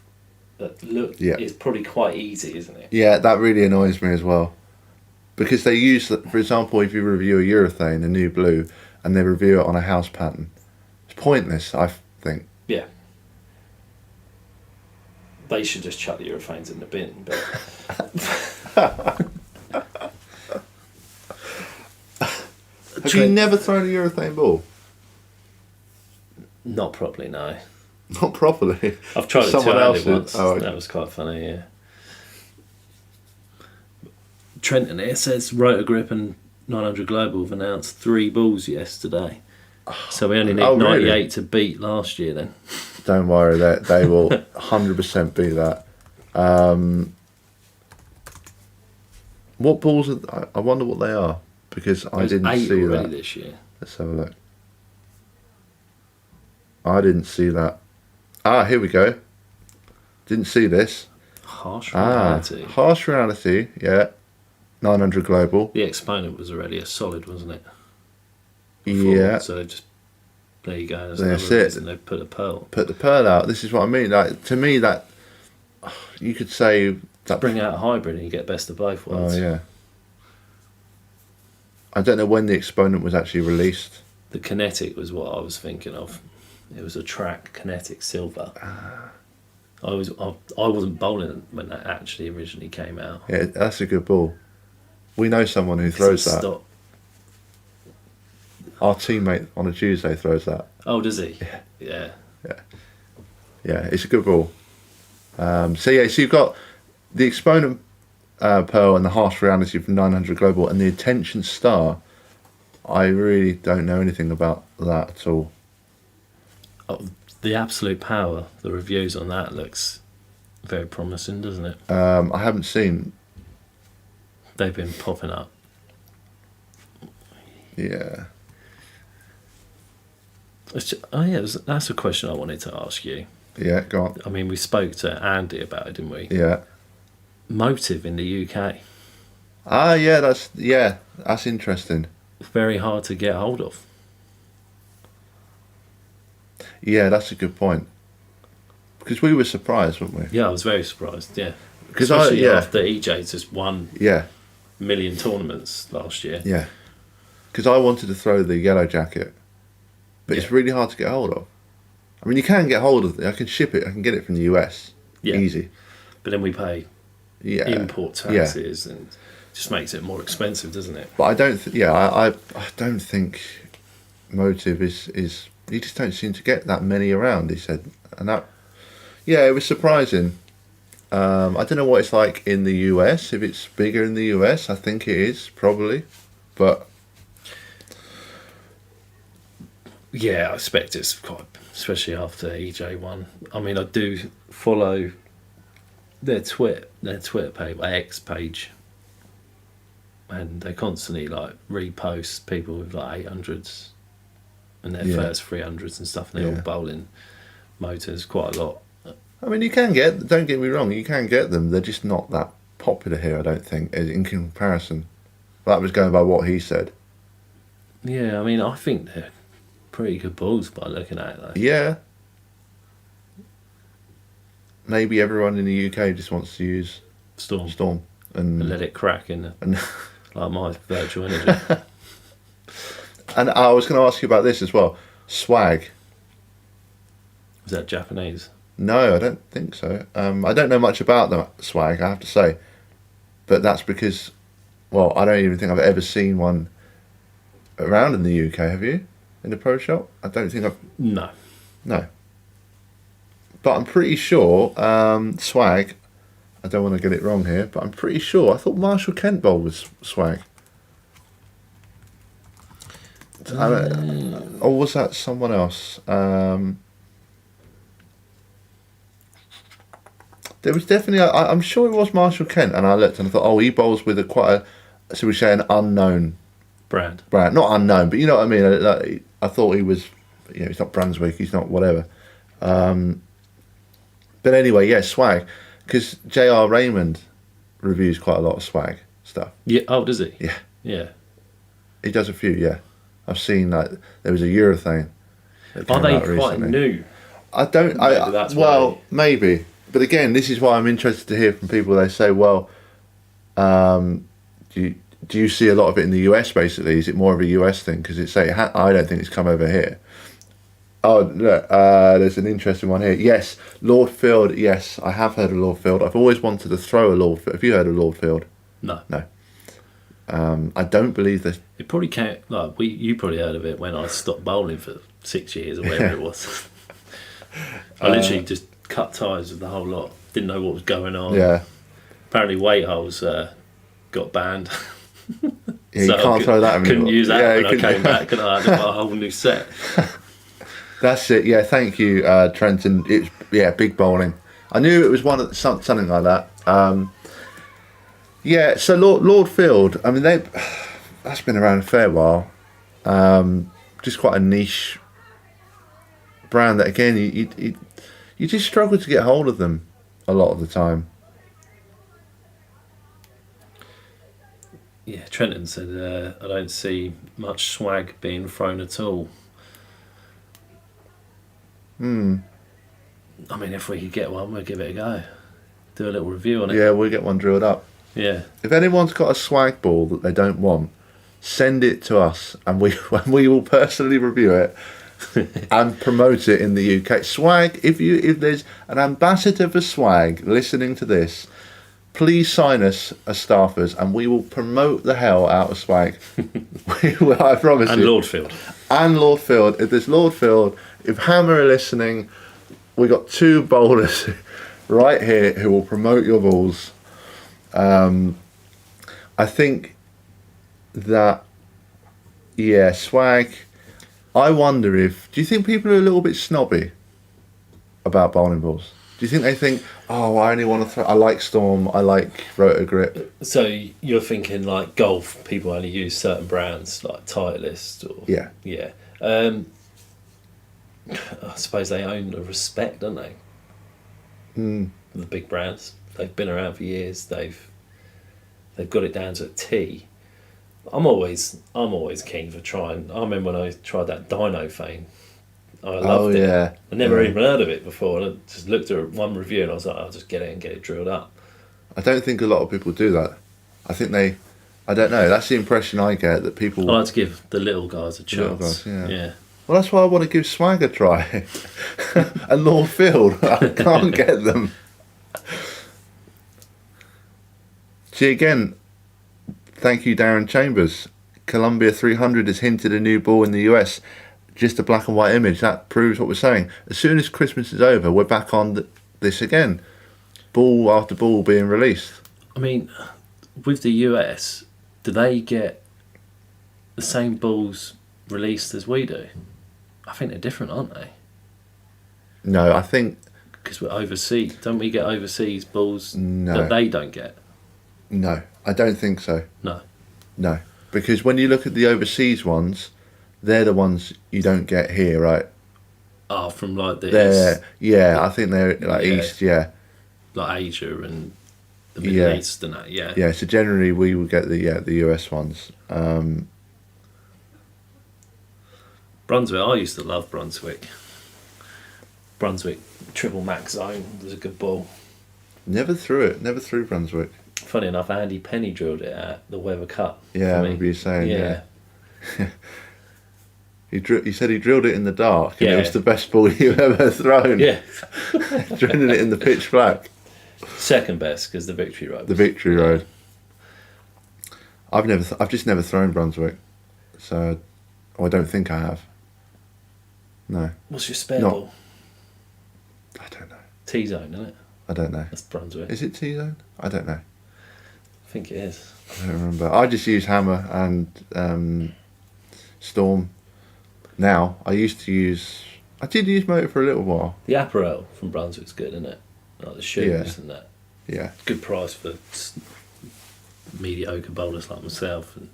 that look is probably quite easy, isn't it? yeah, that really annoys me as well. Because they use, for example, if you review a urethane, a new blue, and they review it on a house pattern, it's pointless, I think. Yeah. They should just chuck the urethanes in the bin. But Have you never thrown a urethane ball? not properly, no. Not properly. I've tried it Someone two-handed else's. once. Oh, okay. That was quite funny, yeah. Trenton here says Rotor Grip and 900 Global have announced 3 balls yesterday. So we only need 98 to beat last year then. Don't worry, they will 100% be that. What balls are... I wonder what they are, because I There's didn't 8 see already that. this year. Let's have a look. I didn't see that. Here we go. Didn't see this. Harsh reality. Harsh reality, yeah. 900 Global. The Exponent was already a solid, wasn't it? Yeah. So they just... There you go. That's it. And they put a pearl. Put the pearl out. This is what I mean. Like, to me, that... You could say... that Bring out a hybrid and you get best of both worlds. Oh, yeah. I don't know when the Exponent was actually released. The Kinetic was what I was thinking of. It was a track Kinetic Silver. I wasn't bowling when that actually originally came out. Yeah, that's a good ball. We know someone who throws that. Stop. Our teammate on a Tuesday throws that. Oh, does he? Yeah. Yeah, it's a good ball. So you've got the Exponent Pearl and the Harsh Reality from 900 Global and the Attention Star. I really don't know anything about that at all. Oh, the Absolute Power, the reviews on that looks very promising, doesn't it? I haven't seen. They've been popping up. Yeah. That's a question I wanted to ask you. Yeah, go on. I mean, we spoke to Andy about it, didn't we? Yeah. Motive in the UK, Yeah, that's interesting. very hard to get hold of. Yeah, that's a good point. Because we were surprised, weren't we? Yeah, I was very surprised. Yeah, Because especially after EJ just won yeah, a million tournaments last year. yeah. Because I wanted to throw the yellow jacket, but it's really hard to get hold of. I mean, you can get hold of it. I can ship it. I can get it from the US. Yeah. Easy. But then we pay import taxes, and it just makes it more expensive, doesn't it? But I don't. I don't think Motive is. You just don't seem to get that many around. He said, and that. Yeah, it was surprising. I don't know what it's like in the US. If it's bigger in the US, I think it is probably, but. Yeah, I expect it's quite, especially after EJ won. I mean, I do follow their Twitter page, X page, and they constantly like repost people with like 800s and their first 300s and stuff, and they're all bowling motors quite a lot. I mean, you can get. Don't get me wrong. You can get them. They're just not that popular here. I don't think, in comparison. That was going by what he said. Yeah, I mean, I think they're pretty good balls by looking at it, though. Yeah. Maybe everyone in the UK just wants to use Storm and let it crack in like my virtual energy. And I was going to ask you about this as well. Swag. Is that Japanese? No, I don't think so. I don't know much about the swag, I have to say. But that's because, well, I don't even think I've ever seen one around in the UK, have you? In the pro shop? I don't think I've... No. But I'm pretty sure, swag, I don't want to get it wrong here, but I'm pretty sure, I thought Marshall Kent bowled with swag. Or was that someone else? There was definitely, I'm sure it was Marshall Kent, and I looked and I thought, oh, he bowls with quite a, so we say, an unknown brand. Not unknown, but you know what I mean. I thought he was, he's not Brunswick, he's not whatever. But anyway, yeah, swag, because J.R. Raymond reviews quite a lot of swag stuff. Yeah. Oh, does he? Yeah. Yeah. He does a few. Yeah, I've seen that. There was a urethane. Are they quite new? I don't. Maybe that's maybe. But again, this is why I'm interested to hear from people. They say, well, do you see a lot of it in the US, basically? Is it more of a US thing? Because I don't think it's come over here. Oh, look, there's an interesting one here. Yes, Lord Field. Yes, I have heard of Lord Field. I've always wanted to throw a Lord Field. Have you heard of Lord Field? No. I don't believe this. It probably came, you probably heard of it when I stopped bowling for 6 years or whatever it was. I literally just cut ties with the whole lot. Didn't know what was going on. Yeah. Apparently weight holes got banned. Yeah, you can't throw that. Couldn't use that when I came back, and I had a whole new set. That's it. Yeah, thank you, Trenton. It's big bowling. I knew it was something like that. Yeah, so Lord Field. I mean, that's been around a fair while. Just quite a niche brand that, again, you just struggle to get hold of them a lot of the time. Yeah, Trenton said, I don't see much swag being thrown at all. I mean, if we could get one, we'll give it a go. Do a little review on it. Yeah, we'll get one drilled up. Yeah. If anyone's got a swag ball that they don't want, send it to us and we will personally review it and promote it in the UK. Swag, if there's an ambassador for swag listening to this, please sign us as staffers and we will promote the hell out of swag. I promise and you. And Lord Field. If there's Lord Field, if Hammer are listening, we got two bowlers right here who will promote your balls. I think that, swag. I wonder do you think people are a little bit snobby about bowling balls? Do you think they think, oh, I only want to throw, I like Storm, I like Rotor Grip? So you're thinking like golf, people only use certain brands like Titleist or... Yeah. Yeah. I suppose they own the respect, don't they? Mm. The big brands. They've been around for years. They've got it down to a T. I'm always keen for trying. I remember when I tried that Dino Fane. I loved it. Yeah. I never Yeah. even heard of it before. And I just looked at one review and I was like, I'll just get it and get it drilled up. I don't think a lot of people do that. I think I don't know. That's the impression I get, that people. I like to give the little guys a chance. Little guys, yeah. Yeah. Well, that's why I want to give Swag a try. And Lord Field, I can't get them. See, again, thank you, Darren Chambers. Columbia 300 has hinted a new ball in the US. Just a black and white image. That proves what we're saying. As soon as Christmas is over, we're back on this again. Ball after ball being released. I mean, with the US, do they get the same balls released as we do? I think they're different, aren't they? No, I think... Because we're overseas. Don't we get overseas balls No. that they don't get? No, I don't think so. No. No. Because when you look at the overseas ones, they're the ones you don't get here, right? Oh, from like the They're, East, yeah, I think they're like Yeah. East, yeah. like Asia and the Middle Yeah. East and that, yeah. Yeah, so generally we would get the US ones. Brunswick, I used to love Brunswick. Brunswick Triple Max Zone was a good ball. Never threw Brunswick. Funny enough, Andy Penny drilled it at the Weather Cup. Yeah, I for me. remember you saying, Yeah. He said he drilled it in the dark, and it Yeah. was the best ball you've ever thrown. Yeah. Drilling it in the pitch black. Second best because the Victory Road. The Victory Road. I've just never thrown Brunswick, so I don't think I have. No, What's your spare Not- ball? I don't know. T-zone, isn't it? I don't know. That's Brunswick. Is it T-zone? I don't know. I think it is. I don't remember. I just use hammer and storm. Now I did use motor for a little while. The apparel from Brunswick's good, isn't it? Like the shoes Yeah. and that. Yeah. Good price for mediocre bowlers like myself. And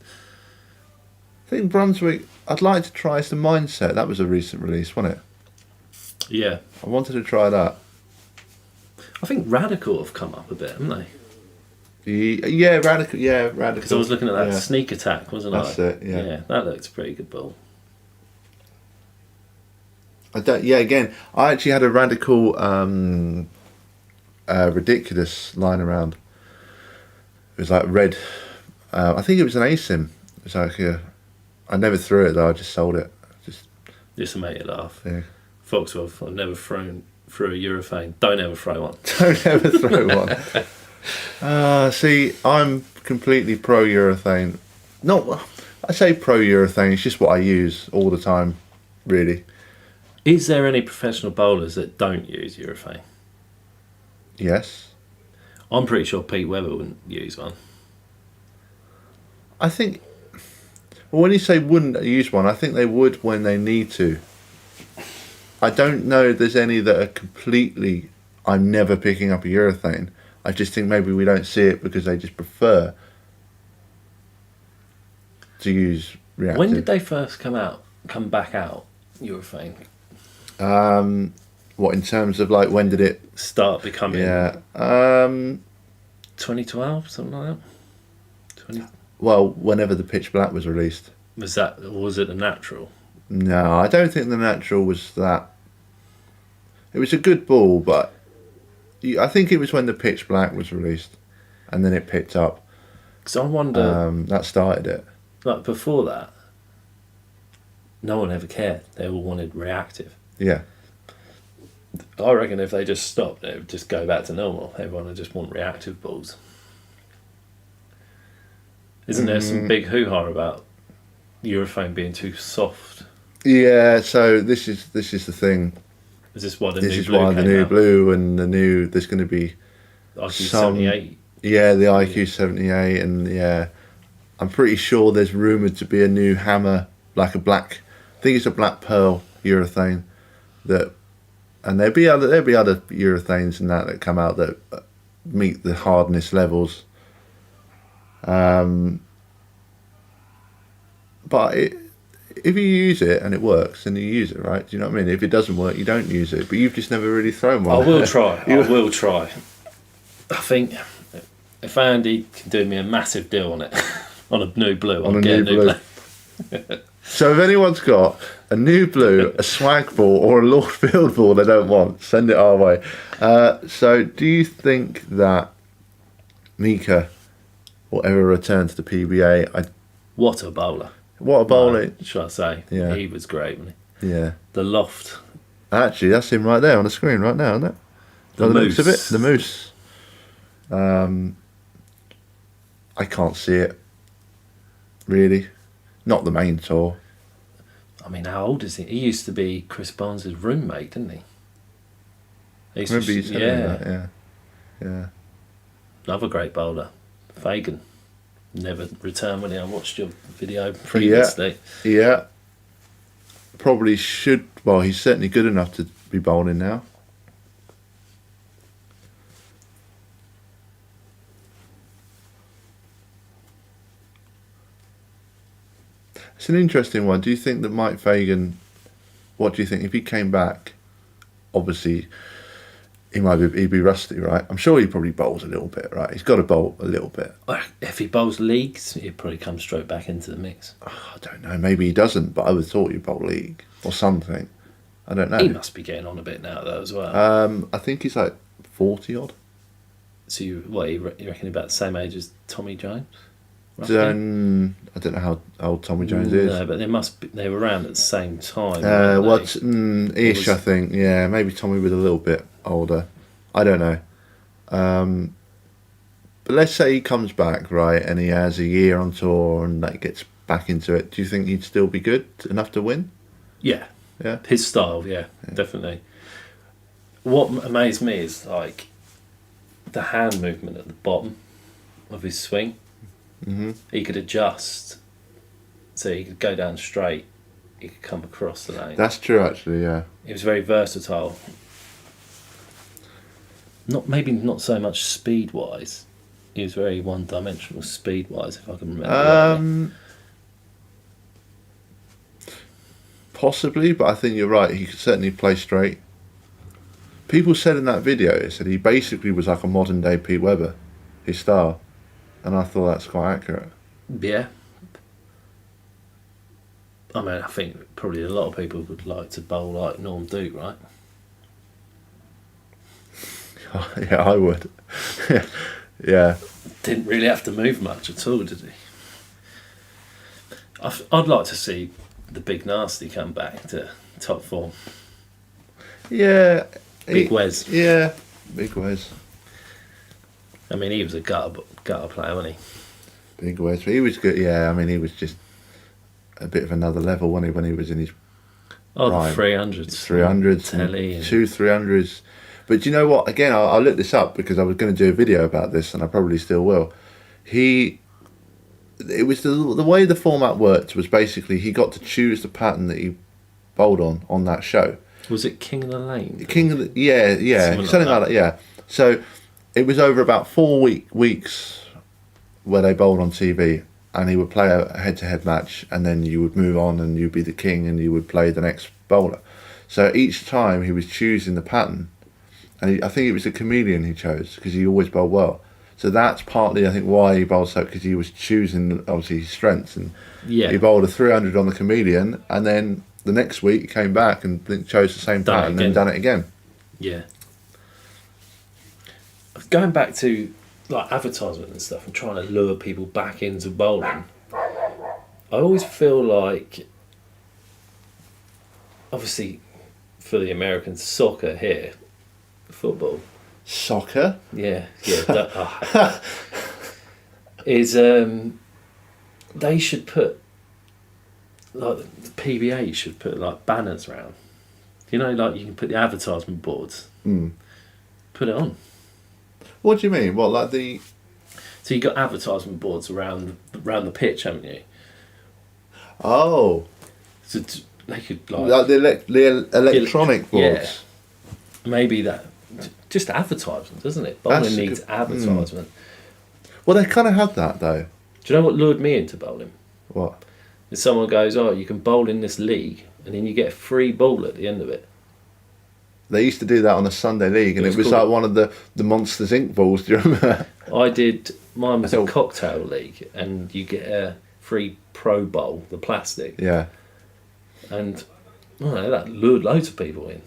I think Brunswick. I'd like to try is the Mindset. That was a recent release, wasn't it? yeah, I wanted to try that. I think Radical have come up a bit, haven't they? Yeah, Radical. Yeah, Radical. Because I was looking at that Yeah. Sneak Attack, wasn't That's I? it, yeah. Yeah, that looked a pretty good ball. Again, I actually had a Radical Ridiculous lying around. It was like red. I think it was an ASIM. It was like I never threw it though. I just sold it. Just to make you laugh. Yeah. Foxwell, I've never thrown through a Europhane. Don't ever throw one. Don't ever throw one. See, I'm completely pro urethane. Not, I say pro urethane. It's just what I use all the time, really. Is there any professional bowlers that don't use Europhane? Yes. I'm pretty sure Pete Webber wouldn't use one. I think. Well, when you say wouldn't use one, I think they would when they need to. I don't know if there's any that are completely. I'm never picking up a urethane. I just think maybe we don't see it because they just prefer to use reactive. When did they first come back out, Europhane? What in terms of like when did it? Start becoming Yeah. 2012, something like that? 20, Well, whenever the Pitch Black was released. was it a natural? No, I don't think the natural was that. It was a good ball, but I think it was when the Pitch Black was released, and then it picked up. Because I wonder, That started it. like before that, no one ever cared. They all wanted reactive. Yeah. I reckon if they just stopped, it would just go back to normal. Everyone would just want reactive balls. Isn't there some big hoo-ha about Europhane being too soft? Yeah. So this is the thing. Is this why the This new is blue why the came new out? blue and the new. There's going to be IQ some- 78. Yeah, the IQ 78, and yeah, I'm pretty sure there's rumoured to be a new hammer, like a black. I think it's a black pearl urethane, and there'll be other urethanes and that come out that meet the hardness levels. But if you use it and it works, then you use it, right? Do you know what I mean? If it doesn't work, you don't use it. But you've just never really thrown one. I will try. I will try. I think if Andy can do me a massive deal on it, on a new blue, I'll get a new blue. So if anyone's got a new blue, a swag ball, or a Lord Field ball they don't want, send it our way. So do you think that Mika will ever return to the PBA? What a bowler. What a bowler. Should I say? Yeah. He was great, wasn't he? Yeah. The loft. Actually, that's him right there on the screen right now, isn't it? The looks of it, moose. the moose. I can't see it. Really. Not the main tour. I mean, how old is he? He used to be Chris Barnes' roommate, didn't he? I remember you saying that, yeah. Yeah. Another great bowler. Fagan. Never returned when I watched your video previously. Yeah. Probably should. Well, he's certainly good enough to be bowling now. It's an interesting one. Do you think that Mike Fagan, what do you think if he came back? Obviously, he'd be rusty, right? I'm sure he probably bowls a little bit, right? He's got to bowl a little bit. If he bowls leagues, he'd probably come straight back into the mix. I don't know. Maybe he doesn't, but I would have thought he'd bowl league or something. I don't know. He must be getting on a bit now, though, as well. I think he's like 40 odd. So you reckon about the same age as Tommy Jones? I don't know how old Tommy Jones is. No, but they were around at the same time. weren't they? Ish, I think. Yeah, maybe Tommy was a little bit older. I don't know. But let's say he comes back, right, and he has a year on tour and that gets back into it. Do you think he'd still be good enough to win? Yeah. Yeah. His style, yeah, definitely. What amazed me is like the hand movement at the bottom of his swing. Mm-hmm. He could adjust, so he could go down straight. He could come across the lane. That's true, actually. Yeah. He was very versatile. Maybe not so much speed wise. He was very one dimensional speed wise, if I can remember. Possibly, but I think you're right. He could certainly play straight. People said in that video, it said he basically was like a modern day Pete Webber, his style, and I thought that's quite accurate. Yeah. I mean, I think probably a lot of people would like to bowl like Norm Duke, right? Yeah, I would. Yeah. Didn't really have to move much at all, did he? I'd like to see the Big Nasty come back to top form. Yeah. Big Wes. Yeah, Big Wes. I mean, he was a gutter player, wasn't he? Big Wes. He was good. Yeah, I mean, he was just a bit of another level, wasn't he, when he was in his prime. The 300s. 300s. Telly. And 2 300s. But do you know what? Again, I looked this up because I was going to do a video about this, and I probably still will. It was the way the format worked was basically he got to choose the pattern that he bowled on that show. Was it King of the Lane? Yeah, something like that. Yeah. So it was over about 4 weeks where they bowled on TV, and he would play a head-to-head match, and then you would move on, and you'd be the king, and you would play the next bowler. So each time he was choosing the pattern, and I think it was a chameleon he chose because he always bowled well. So that's partly, I think, why he bowled so, because he was choosing obviously his strengths, and he bowled a 300 on the chameleon, and then the next week he came back and chose the same pattern and done it again. Yeah. Going back to like advertisement and stuff and trying to lure people back into bowling, I always feel like, obviously, for the Americans, soccer here, football. Soccer? Yeah. Is they should put, like the PBA should put like banners around. You know, like you can put the advertisement boards. Put it on. What do you mean? What, like the? So you got advertisement boards around the pitch, haven't you? Oh. So they could like the electronic boards. Yeah. Maybe that. Just advertisement, doesn't it? Bowling needs advertisement. Well, they kind of had that though. Do you know what lured me into bowling? What? And someone goes, "Oh, you can bowl in this league," and then you get a free ball at the end of it. They used to do that on the Sunday league, and It it was was called- like one of the Monsters Inc. balls. Do you remember? I did. Mine was a Oh. cocktail league, and you get a free pro bowl, the plastic, Yeah, and that lured loads of people in.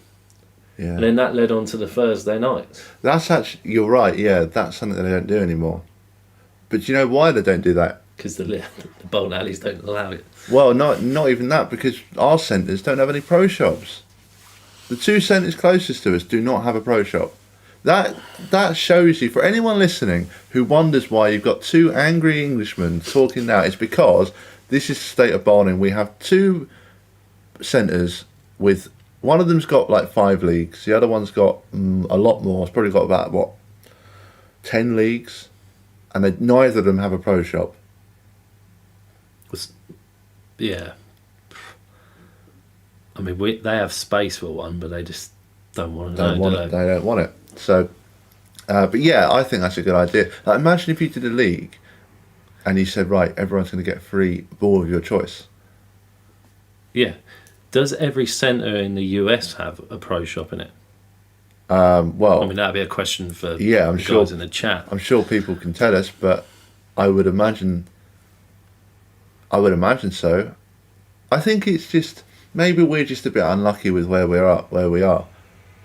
yeah. And then that led on to the Thursday nights. That's actually, you're right. Yeah, that's something that they don't do anymore. But do you know why they don't do that? Because the bowling alleys don't allow it. Well, not even that, because our centres don't have any pro shops. The two centres closest to us do not have a pro shop. That shows you, for anyone listening who wonders why you've got two angry Englishmen talking now, it's because this is the state of bowling. We have two centres with, one of them's got like 5 leagues, the other one's got a lot more. It's probably got about 10 leagues, and neither of them have a pro shop. Yeah. I mean, they have space for one, but they just don't want to Don't know, want do it. they? They don't want it. So, but yeah, I think that's a good idea. Like, imagine if you did a league, and you said, right, everyone's going to get a free ball of your choice. Yeah. Does every centre in the US have a pro shop in it? Well, I mean, that'd be a question for yeah, I'm the sure. guys in the chat. I'm sure people can tell us, but I would imagine so. I think it's just, maybe we're just a bit unlucky with where we are.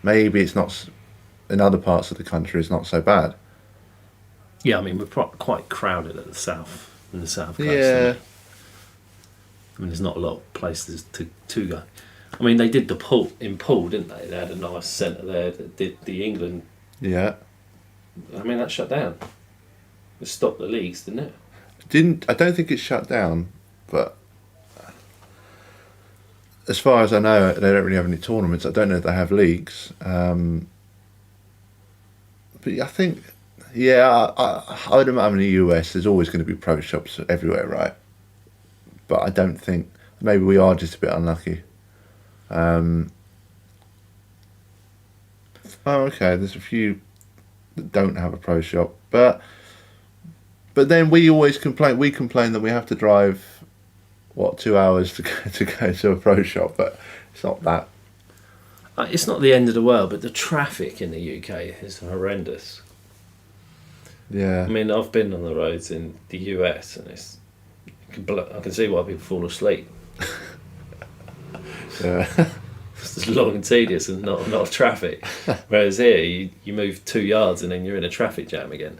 Maybe it's not, in other parts of the country, it's not so bad. Yeah, I mean, we're quite crowded at the south, in the south coast. Yeah. I mean, there's not a lot of places to go. I mean, they did the pool, didn't they? They had a nice centre there that did the England. Yeah. I mean, that shut down. It stopped the leagues, didn't it? I don't think it's shut down, but as far as I know, they don't really have any tournaments. I don't know if they have leagues. But I think, yeah, I would imagine in the US there's always going to be pro shops everywhere, right? But I don't think, maybe we are just a bit unlucky. Oh, okay, there's a few that don't have a pro shop, but then we always complain that we have to drive 2 hours to go to a pro shop, but it's not that. It's not the end of the world, but the traffic in the UK is horrendous. Yeah. I mean, I've been on the roads in the US, and I can see why people fall asleep. Yeah. It's just long and tedious and not a lot of traffic. Whereas here, you move 2 yards and then you're in a traffic jam again.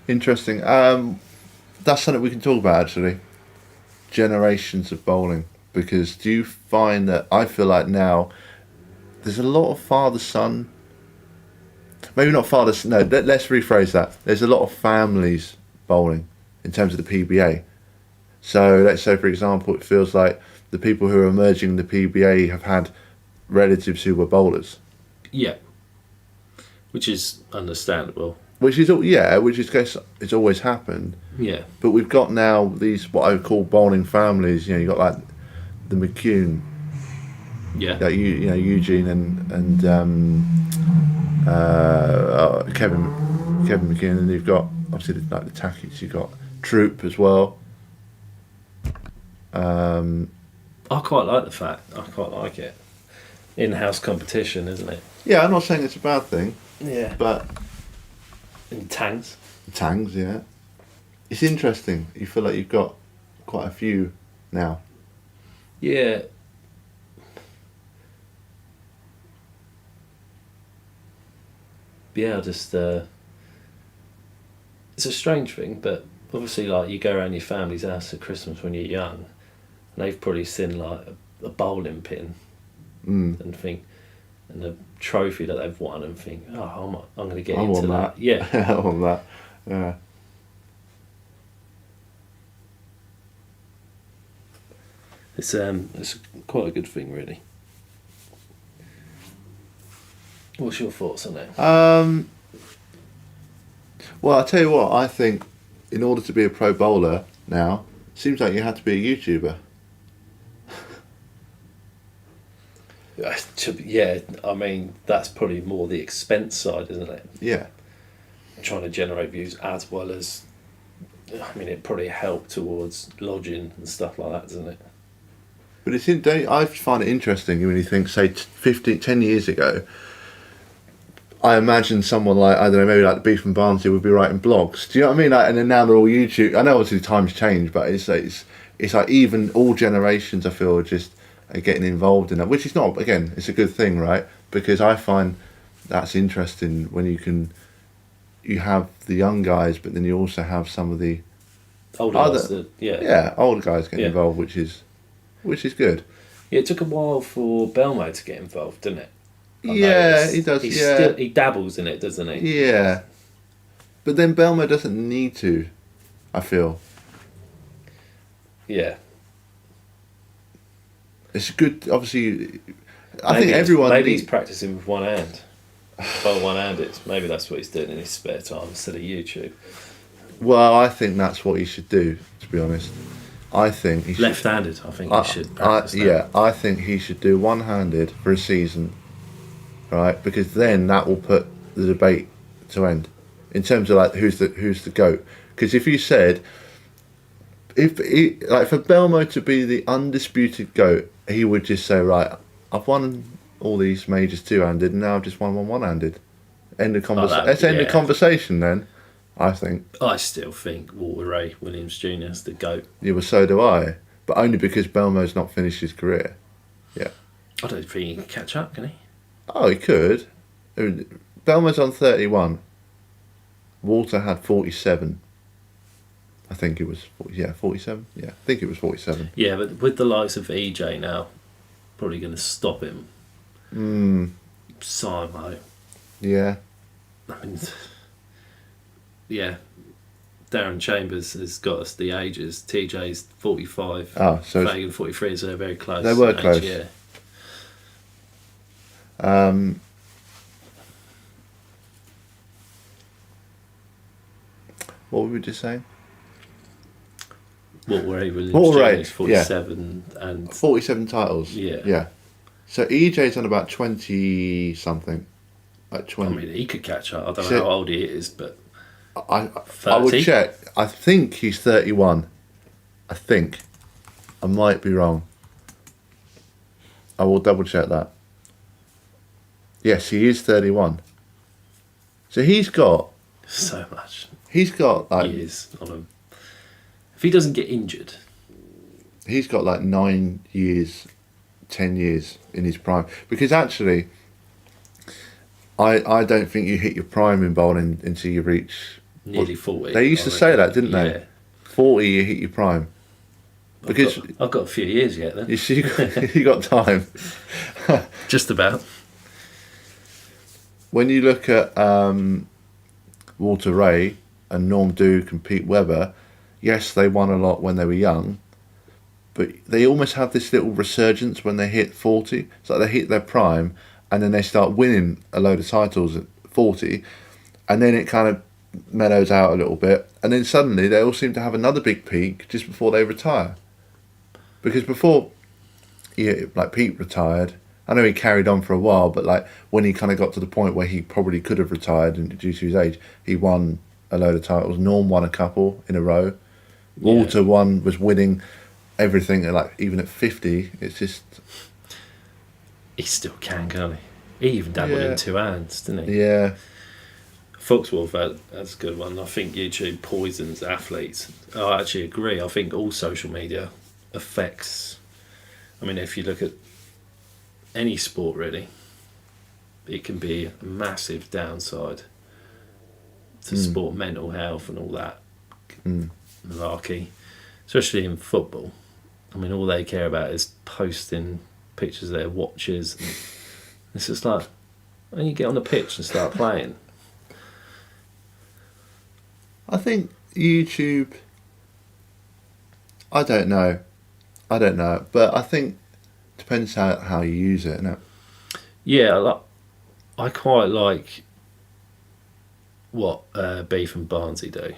Interesting. That's something we can talk about, actually. Generations of bowling. Because do you find that, I feel like now there's a lot of father-son, maybe not father-son, no, let's rephrase that. There's a lot of families bowling in terms of the PBA. So let's say, for example, it feels like the people who are emerging in the PBA have had relatives who were bowlers. Yeah. Which is understandable. Which is it's always happened. Yeah. But we've got now these, what I would call bowling families. You know, you've got like the McCune, Yeah. like Eugene and Kevin McCune, and you've got obviously like the Tackies. You've got Troop as well. I quite like the fact. I quite like it. In-house competition, isn't it? Yeah, I'm not saying it's a bad thing, Yeah. but In tanks. Tangs, yeah, it's interesting. You feel like you've got quite a few now. Yeah. Yeah, just it's a strange thing, but obviously, like, you go around your family's house at Christmas when you're young, and they've probably seen like a bowling pin and think, and the trophy that they've won, and think, oh, I'm going to get I into want that. that. Yeah. I want that. Yeah. It's quite a good thing, really. What's your thoughts on it? Well, I'll tell you what, I think in order to be a pro bowler now, it seems like you have to be a YouTuber. Do Yeah, I mean, that's probably more the expense side, isn't it? Yeah. Trying to generate views as well as, I mean, it probably helped towards lodging and stuff like that, doesn't it? But I find it interesting when you think, say, 10 years ago, I imagine someone like, I don't know, maybe like the Beef and Barnsley would be writing blogs. Do you know what I mean? Like, and then now they're all YouTube. I know obviously times change, but it's like even all generations, I feel, are getting involved in that, which is not, again, it's a good thing, right? Because I find that's interesting when you have the young guys, but then you also have some of the Older other, guys, yeah. older guys getting Yeah. involved, which is good. Yeah, it took a while for Belmo to get involved, didn't it? Yeah, he does. He dabbles in it, doesn't he? Yeah, but then Belmo doesn't need to, I feel. Yeah. It's good, obviously. Maybe he's practicing with one hand. Well, one-handed. Maybe that's what he's doing in his spare time instead of YouTube. Well, I think that's what he should do, to be honest. I think he should. Left-handed, I think he should practice that. Yeah, I think he should do one-handed for a season, right? Because then that will put the debate to end in terms of like who's the GOAT. Because if you said, like for Belmo to be the undisputed GOAT, he would just say, right, I've won all these majors two-handed, and now I've just won one-handed. End of conversation. Let's end the conversation then. I think. I still think Walter Ray Williams Jr. is the GOAT. Yeah, well, so do I. But only because Belmo's not finished his career. Yeah. I don't think he can catch up, can he? Oh, he could. Belmo's on 31. Walter had 47. I think it was 47. Yeah, I think it was 47. Yeah, but with the likes of EJ now, probably going to stop him. Simo. Yeah. I mean, yeah. Darren Chambers has got us the ages. TJ's 45. Oh, so Fagan 43, so they're very close. They were close. Yeah. What were we just saying? Walter Ray Williams Jr. is 47 yeah. and 47 titles. Yeah. Yeah. So EJ's on about 20 something. Like 20. I mean, he could catch up. I don't know how old he is, but I would check. I think he's 31. I think. I might be wrong. I will double check that. Yes, he is 31. So he's got so much. He's got like years on him. If he doesn't get injured, he's got like 9 years, 10 years in his prime. Because actually, I don't think you hit your prime in bowling until you reach nearly 40. They used to say that, didn't they? Yeah. 40, you hit your prime. Because I've got a few years yet then. You got time. Just about. When you look at Walter Ray and Norm Duke and Pete Webber, yes, they won a lot when they were young, but they almost have this little resurgence when they hit 40. It's like they hit their prime and then they start winning a load of titles at 40, and then it kind of mellows out a little bit, and then suddenly they all seem to have another big peak just before they retire. Because before, like Pete retired, I know he carried on for a while, but like when he kind of got to the point where he probably could have retired and due to his age, he won a load of titles. Norm won a couple in a row. Walter was winning everything, like even at 50. It's just he still can't he? He even dabbled in two hands, didn't he? Yeah. Foxwolf, that's a good one. I think YouTube poisons athletes. I actually agree. I think all social media affects. I mean, if you look at any sport, really, it can be a massive downside to sport mental health and all that malarkey, especially in football. I mean, all they care about is posting pictures of their watches. And it's just like, when you get on the pitch and start playing. I think YouTube, I don't know, but I think it depends how you use it, innit? Yeah, I quite like what Beef and Barnsley do.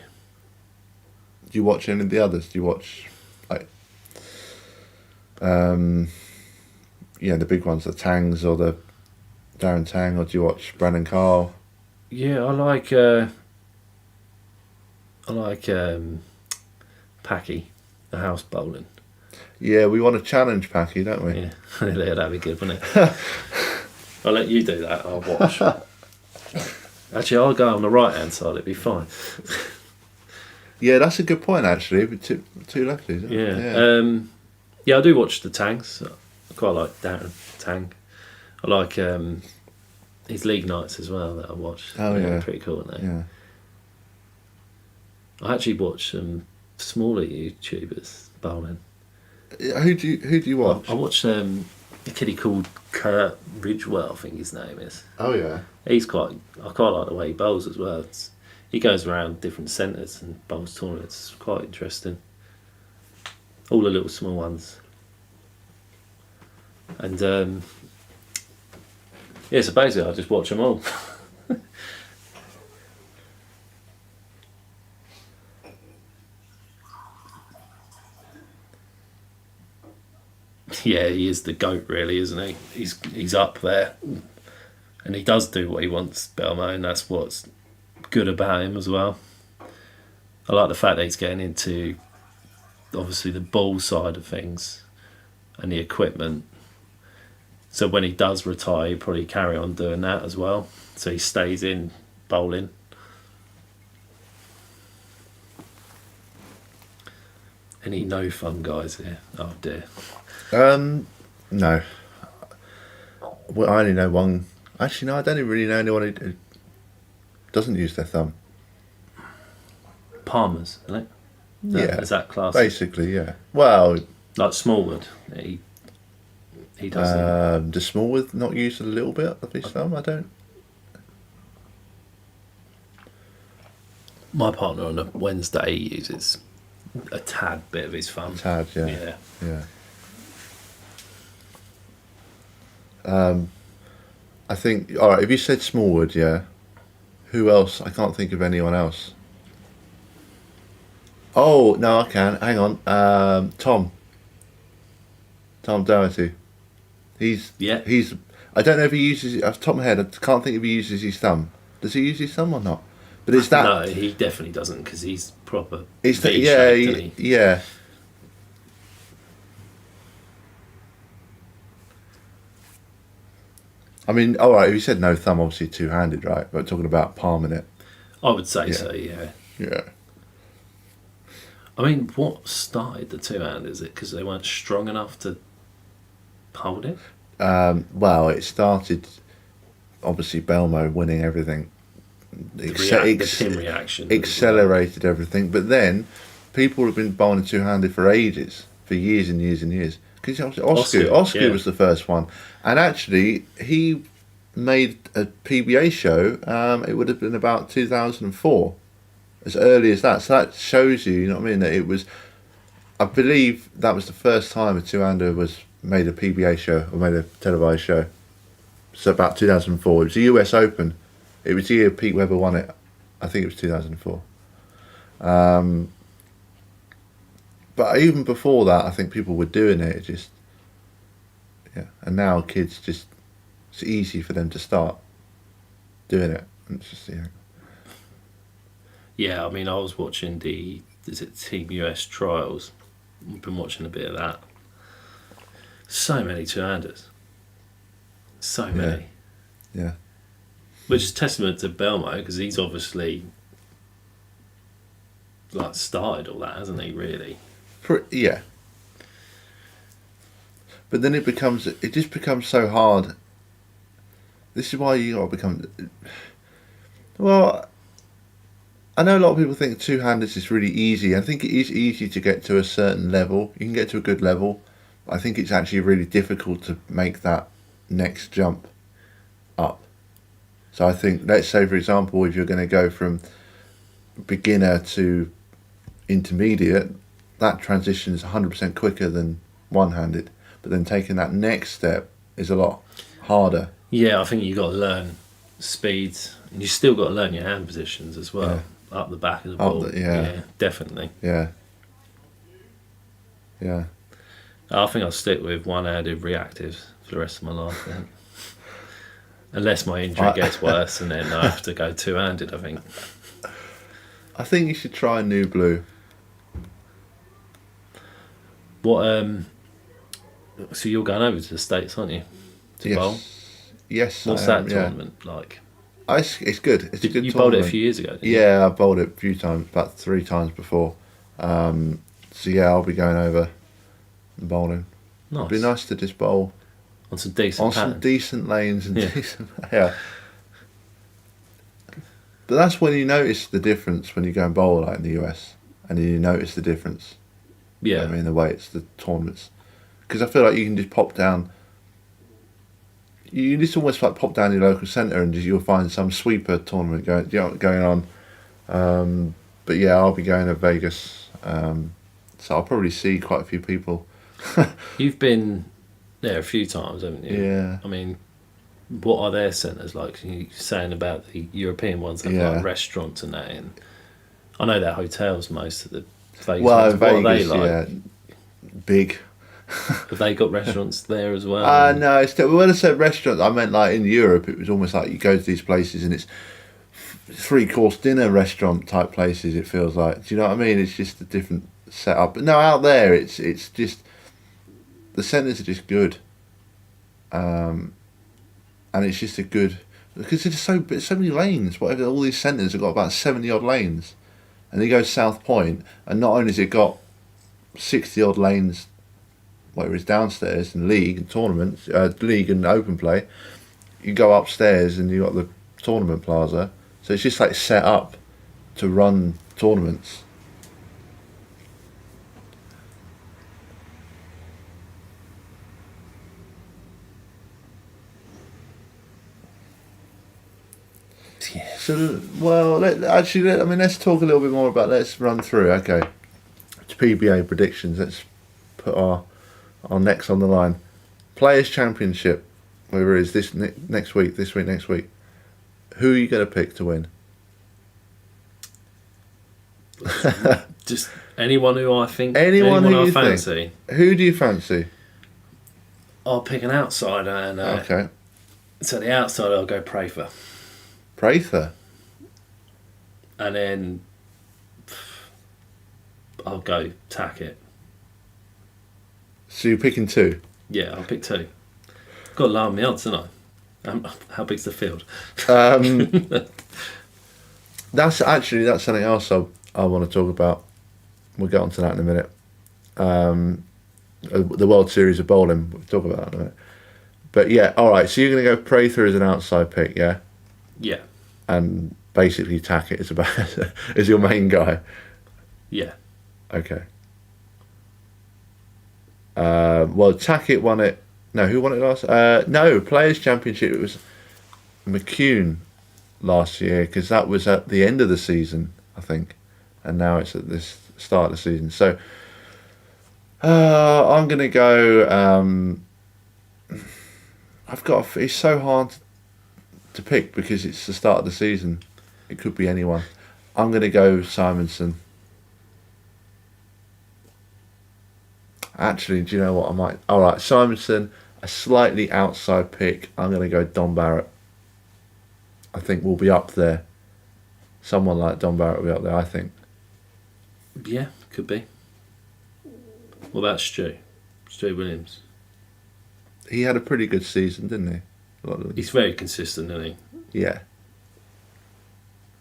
Do you watch any of the others? Do you watch like the big ones, the Tangs or the Darren Tang, or do you watch Brandon Carl? Yeah, I like Packy, the house bowling. Yeah, we want to challenge Packy, don't we? Yeah, yeah, that'd be good, wouldn't it? I'll let you do that. I'll watch. Actually, I'll go on the right hand side. It'd be fine. Yeah, that's a good point actually. With two lefties. Isn't Yeah. it? Yeah, I do watch the Tangs. I quite like Darren Tang. I like his league nights as well that I watch. Oh, yeah. Pretty cool, aren't they? Yeah. I actually watch some smaller YouTubers bowling. Who do you watch? I watch a kiddie called Kurt Ridgewell, I think his name is. Oh yeah. I quite like the way he bowls as well. He goes around different centres and bowls tournaments. It's quite interesting. All the little small ones. And yeah, so basically I just watch them all. Yeah, he is the GOAT really, isn't he? He's up there. And he does do what he wants, Belmo, and that's what's good about him as well. I like the fact that he's getting into obviously the ball side of things and the equipment. So when he does retire, he'll probably carry on doing that as well. So he stays in bowling. Any no fun guys here? Oh dear. No. Well, I only know one. Actually, no, I don't even really know anyone who doesn't use their thumb. Palmer's, isn't it? Yeah. Is that class? Basically, yeah. Well, Like Smallwood. He does. does Smallwood not use a little bit of his thumb? I don't. My partner on a Wednesday uses a tad bit of his thumb. Tad, yeah. Yeah. Yeah. I think. All right. If you said Smallwood, yeah. Who else? I can't think of anyone else. Oh no, I can. Hang on. Tom Doherty. He's. I don't know if he uses. Off the top of my head, I can't think if he uses his thumb. Does he use his thumb or not? But it's that. No, he definitely doesn't because he's proper. It's that. V-shaped, isn't he? Yeah. I mean, all right. If you said no thumb, obviously two-handed, right? But talking about palming it. I would say Yeah. so. Yeah. Yeah. I mean, what started the two-hand? Is it because they weren't strong enough to hold it? Well, it started. Obviously, Belmo winning everything. The pin reaction Accelerated everything, but then people have been bowling two-handed for ages, for years and years and years. Because Oscar yeah. was the first one, and actually he made a PBA show. It would have been about 2004, as early as that. So that shows you know what I mean. That it was, I believe that was the first time a two-hander was made a PBA show or made a televised show. So about 2004, it was the US Open. It was the year Pete Webber won it. I think it was 2004. But even before that, I think people were doing it. Just, yeah. And now kids just, it's easy for them to start doing it. And it's just, yeah. Yeah, I mean, I was watching Team US trials. I've been watching a bit of that. So many two-handers. So many. Yeah. Which is testament to Belmo because he's obviously started all that, hasn't he? Really. Yeah. But then it just becomes so hard. This is why you got to become. Well, I know a lot of people think two-handers is really easy. I think it is easy to get to a certain level. You can get to a good level. But I think it's actually really difficult to make that next jump up. So I think, let's say for example, if you're going to go from beginner to intermediate, that transition is 100% quicker than one-handed. But then taking that next step is a lot harder. Yeah, I think you got to learn speeds, and you still got to learn your hand positions as well, up the back of the ball. Yeah, definitely. Yeah. Yeah. I think I'll stick with one-handed reactive for the rest of my life then. Unless my injury gets worse and then I have to go two-handed, I think. I think you should try New Blue. What? So you're going over to the States, aren't you? To bowl? Yes. What's that tournament like? It's good. It's a good You tournament. bowled it a few years ago, didn't you? Yeah, I bowled it a few times, about 3 times before. So yeah, I'll be going over and bowling. Nice. It'd be nice to just bowl On some decent pattern. some decent lanes and Yeah. decent. Yeah. But that's when you notice the difference when you go and bowl like in the US, and you notice the difference. Yeah. I mean, the way it's the tournaments, because I feel like you can just pop down. You just almost like pop down your local centre and you'll find some sweeper tournament going on. But yeah, I'll be going to Vegas, so I'll probably see quite a few people. You've been there a few times, haven't you? Yeah. I mean, what are their centres like? You saying about the European ones have Yeah. like restaurants and that in. I know they're hotels, most of the Vegas Well, ones. What are they Vegas, like? yeah, big. Have they got restaurants there as well? No, when I said restaurant, I meant like in Europe. It was almost like you go to these places and it's 3-course dinner restaurant type places. It feels like. Do you know what I mean? It's just a different setup. But no, out there, it's just the centres are just good, and it's just a good because there's so many lanes. Whatever, all these centres have got about 70 odd lanes, and you go South Point, and not only has it got 60 odd lanes. Whether it's downstairs in league and tournaments, league and open play, you go upstairs and you got the tournament plaza. So it's just like set up to run tournaments. Yeah. So let's talk a little bit more about. Let's run through. Okay, it's PBA predictions. Let's put our necks on the line. Players' Championship, whether it's this next week, next week. Who are you going to pick to win? Just anyone who I think. Anyone who I you fancy. think. Who do you fancy? I'll pick an outsider, and Okay, so the outsider I'll go Prather, Prather. and then I'll go Tackett. So you're picking 2. Yeah, I'll pick 2. Got to lower my odds, haven't I? How big's the field? That's something else I want to talk about. We'll get onto that in a minute. The World Series of Bowling. We'll talk about that in a minute. But yeah, all right. So you're going to go Prather as an outside pick, yeah? Yeah. And basically Tackett is about is your main guy. Yeah. Okay. Well, Tackett won it. No, who won it last? No, Players' Championship. It was McCune last year because that was at the end of the season, I think, and now it's at this start of the season. So I'm gonna go. It's so hard to pick because it's the start of the season. It could be anyone. I'm gonna go Simonson. Actually, do you know what I might? All right, Simonson, a slightly outside pick. I'm going to go Don Barrett. I think we'll be up there. Someone like Don Barrett will be up there, I think. Yeah, could be. What about Stu? Stu Williams. He had a pretty good season, didn't he? He's very consistent, isn't he? Yeah.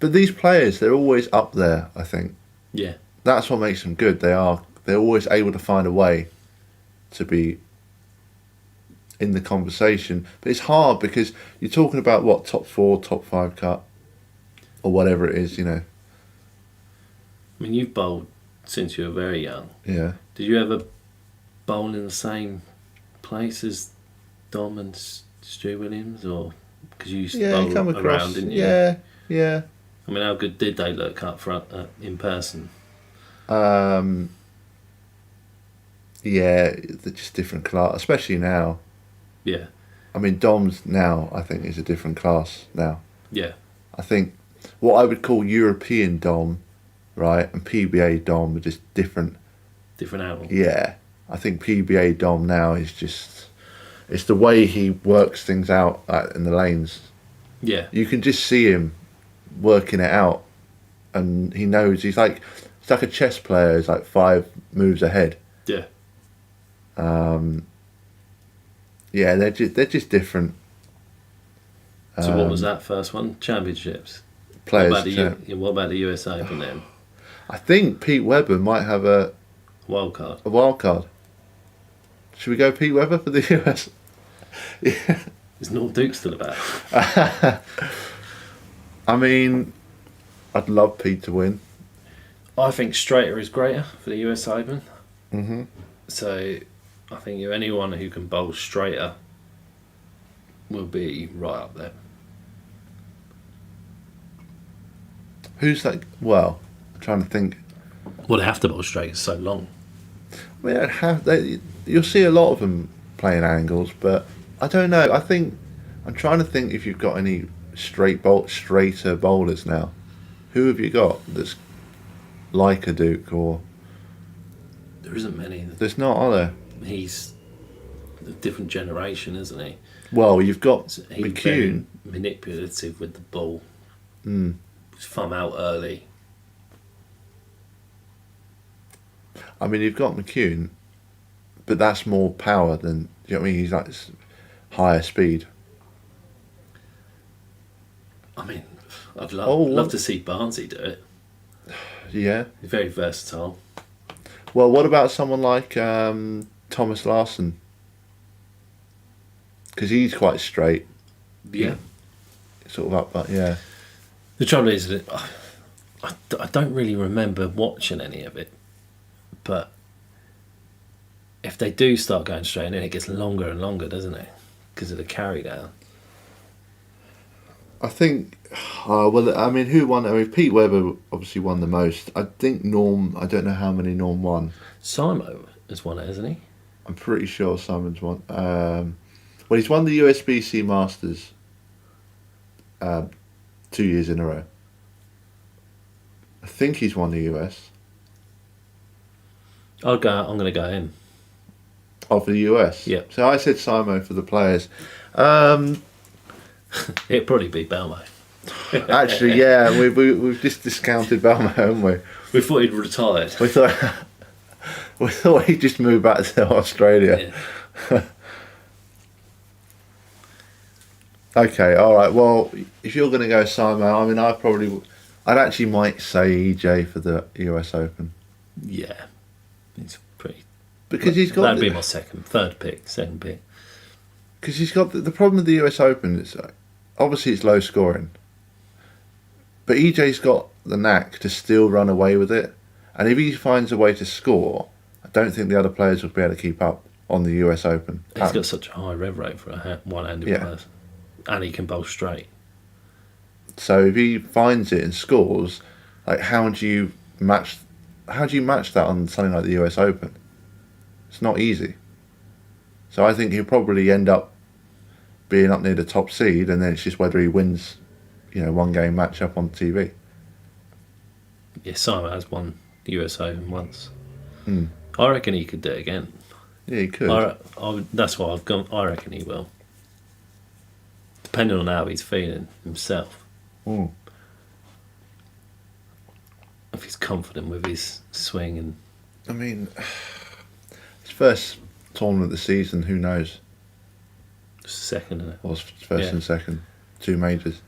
But these players, they're always up there, I think. Yeah. That's what makes them good. They're always able to find a way to be in the conversation. But it's hard because you're talking about what, top 4, top 5 cut, or whatever it is, you know. I mean, you've bowled since you were very young. Yeah. Did you ever bowl in the same place as Dom and Stu Williams, or because you used to bowl you come across. around, didn't you? Yeah. I mean, how good did they look up front in person? Yeah, they're just different class, especially now. Yeah. I mean, Dom's now, I think, is a different class now. Yeah. I think what I would call European Dom, right, and PBA Dom are just different. Different animal. Yeah. I think PBA Dom now is just It's the way he works things out in the lanes. Yeah. You can just see him working it out, and he knows he's like a chess player. He's like 5 moves ahead. Yeah. Yeah, they're just different. So what was that first one? Championships. Players. What about the US Open then? I think Pete Webber might have a Wild card. wild card. Should we go Pete Webber for the US? Yeah. Is North Duke still about? I mean, I'd love Pete to win. I think straighter is greater for the US Open. Mm-hmm. So I think anyone who can bowl straighter will be right up there. Who's that? Well, I'm trying to think. Well, they have to bowl straight. It's so long. We don't have. You'll see a lot of them playing angles, but I don't know. I'm trying to think if you've got any straighter bowlers now. Who have you got that's like a Duke or? There isn't many. There's not, are there? He's a different generation, isn't he? Well, you've got So he's McCune. very manipulative with the ball. Mm. He's thumb out early. I mean, you've got McCune, but that's more power than. Do you know what I mean? He's like higher speed. I mean, I'd love to see Barnsley do it. Yeah. He's very versatile. Well, what about someone like Thomas Larson? Because he's quite straight, Yeah. sort of up, but yeah. The trouble is that I don't really remember watching any of it, but if they do start going straight, then it gets longer and longer, doesn't it? Because of the carry down. I think, well, I mean, who won? I mean, Pete Webber obviously won the most. I think Norm, I don't know how many Norm won. Simo has won it, hasn't he? I'm pretty sure Simon's won. Well, he's won the USBC Masters 2 years in a row. I think he's won the US. I'm going to go him. Oh, for the US? Yeah. So I said Simo for the players. It'd probably be Belmo. Actually, yeah, we've just discounted Belmo, haven't we? We thought he'd retired. We thought he'd just moved back to Australia. Yeah. Okay, all right. Well, if you're going to go Simo, I mean, I'd actually might say EJ for the US Open Yeah. He's pretty... because he's got. That'd be my second pick. Because he's got the problem with the US Open is obviously it's low scoring, but EJ's got the knack to still run away with it, and if he finds a way to score, I don't think the other players will be able to keep up on the US Open. He's got such a high rev rate for a one-handed person, and he can bowl straight. So if he finds it and scores, like how do you match that on something like the US Open? It's not easy. So I think he'll probably end up being up near the top seed, and then it's just whether he wins, one game match up on TV. Yeah, Simon has won the US Open once. Mm. I reckon he could do it again. Yeah, he could. That's why I've gone. I reckon he will. Depending on how he's feeling himself. Mm. If he's confident with his swing and... I mean, his first tournament of the season, who knows? Second, isn't it? Was first and second, 2 majors.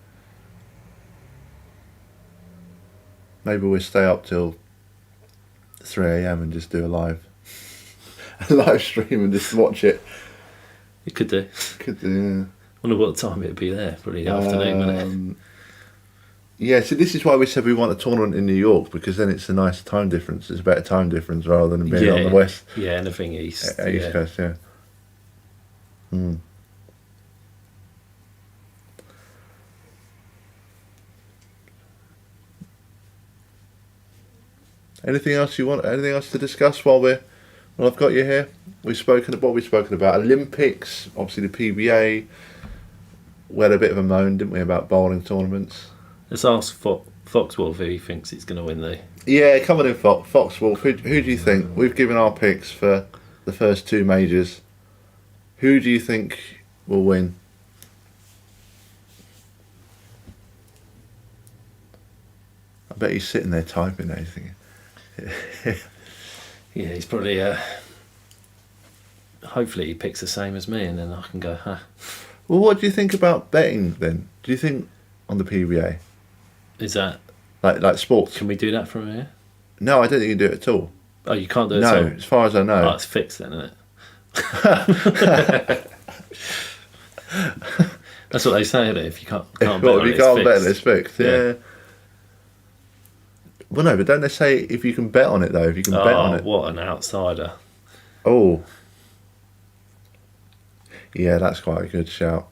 Maybe we'll stay up till 3 a.m. and just do a live stream and just watch it. You could do. Could do, yeah. Wonder what time it'd be there. Probably the afternoon, wouldn't it? Yeah, so this is why we said we want a tournament in New York, because then it's a nice time difference. It's a better time difference rather than being on the west. Yeah, anything east. East Coast, yeah. Mm. Anything else you want? Anything else to discuss while I've got you here? We've spoken about Olympics, obviously the PBA. We had a bit of a moan, didn't we, about bowling tournaments? Let's ask Foxwolf who he thinks he's going to win the... Yeah, come on in, Foxwolf. Who do you think? We've given our picks for the first 2 majors. Who do you think will win? I bet he's sitting there typing there thinking. Yeah, he's probably. Hopefully, he picks the same as me, and then I can go, huh. Well, what do you think about betting then? Do you think on the PBA, Is that. like sports? Can we do that from here? No, I don't think you can do it at all. Oh, you can't do it No, at all? as far as I know. Oh, it's fixed then, isn't it? That's what they say, that if you can't bet Well, on if it, you can't it's bet, fixed. it's fixed. Yeah. Well, no, but don't they say if you can bet on it though? If you can bet on it. What an outsider. Oh. Yeah, that's quite a good shout.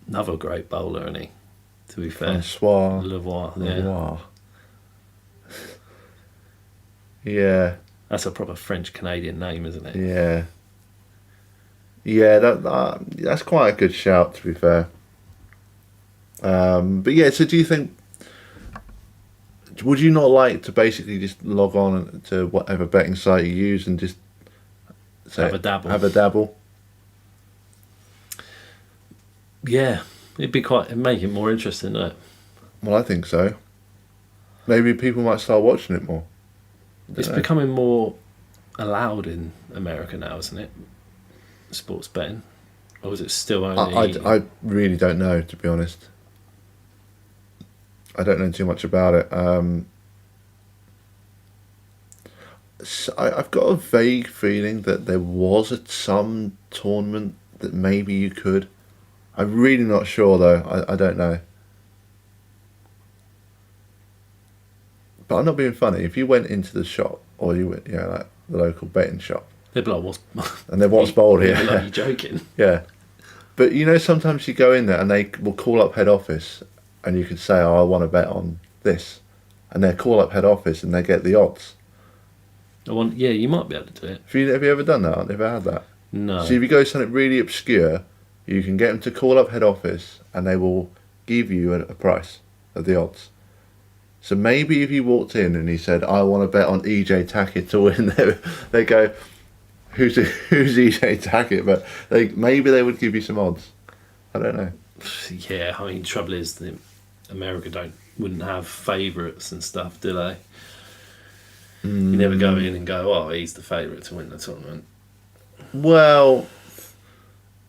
Another great bowler, isn't he? To be fair. Francois Levoir, yeah. Levoir. Yeah. That's a proper French-Canadian name, isn't it? Yeah. Yeah, that's quite a good shout, to be fair. But yeah, so do you think... Would you not like to basically just log on to whatever betting site you use and just... Have a dabble. Have a dabble? Yeah. It'd make it more interesting, wouldn't it? Well, I think so. Maybe people might start watching it more. It's becoming more allowed in America now, isn't it? Sports betting. Or is it still only... I really don't know, to be honest. I don't know too much about it. So I've got a vague feeling that there was some tournament that maybe you could. I'm really not sure though. I don't know. But I'm not being funny. If you went into the shop, or you went, like the local betting shop, They'd be like, what's... and they're what's bowled here. Like, you joking? Yeah. But sometimes you go in there and they will call up head office and you could say, oh, I want to bet on this. And they call up head office and they get the odds. Yeah, you might be able to do it. Have you ever done that? I've never had that. No. So if you go something really obscure, you can get them to call up head office and they will give you a price of the odds. So maybe if you walked in and he said, I want to bet on EJ Tackett to win, they go, who's EJ Tackett? But maybe they would give you some odds. I don't know. Yeah, I mean, the trouble is that America wouldn't have favourites and stuff, do they? You never go in and go, oh, he's the favourite to win the tournament. Well,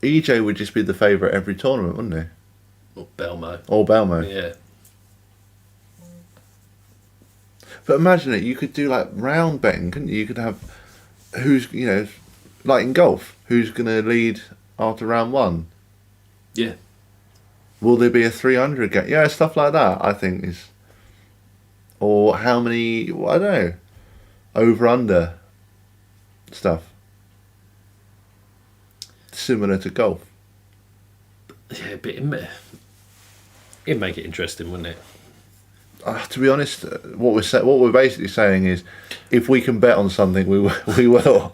EJ would just be the favourite every tournament, wouldn't he? Or Belmo. Or Belmo. Yeah. But imagine it, you could do like round betting, couldn't you? You could have who's, like in golf, who's going to lead after round one? Yeah. Will there be a 300 game? Yeah, stuff like that, I think is. Or how many, I don't know, over under stuff. Similar to golf. Yeah, but it'd make it interesting, wouldn't it? To be honest, what we're basically saying is, if we can bet on something, we will.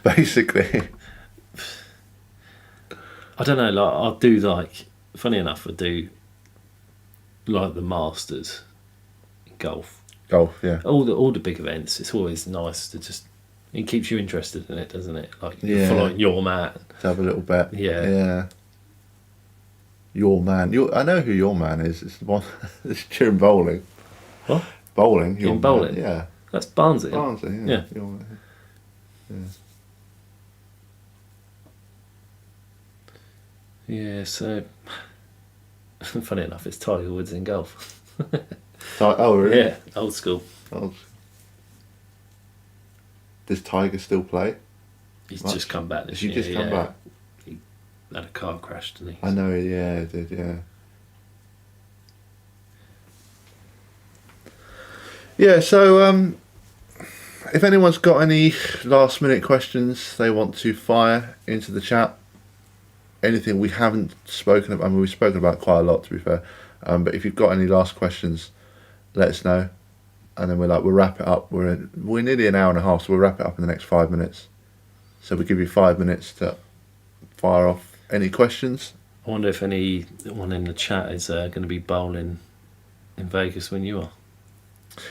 Basically. I don't know. Like I'll do funny enough, I do like the Masters, in golf. Golf, yeah. All the big events. It's always nice to just. It keeps you interested in it, doesn't it? Like you're following your man. To have a little bet. Yeah. Yeah. Your man. I know who your man is. It's the one. It's during bowling. What? Bowling. Your In bowling? Man. Yeah. That's Barnsley. Barnsley, Yeah. Your man. Yeah. So. Funny enough, it's Tiger Woods in golf. Oh, really? Yeah, old school. Oh. Does Tiger still play? He's Much? just come back Has this he year. just come yeah. back? He had a car crash, didn't he? I know, yeah, it did, yeah. Yeah, so if anyone's got any last minute questions they want to fire into the chat, anything we haven't spoken about, I mean, we've spoken about quite a lot to be fair, but if you've got any last questions, let us know, and then we'll wrap it up. We're nearly an hour and a half, so we'll wrap it up in the next 5 minutes. So we'll give you 5 minutes to fire off any questions. I wonder if anyone in the chat is going to be bowling in Vegas when you are.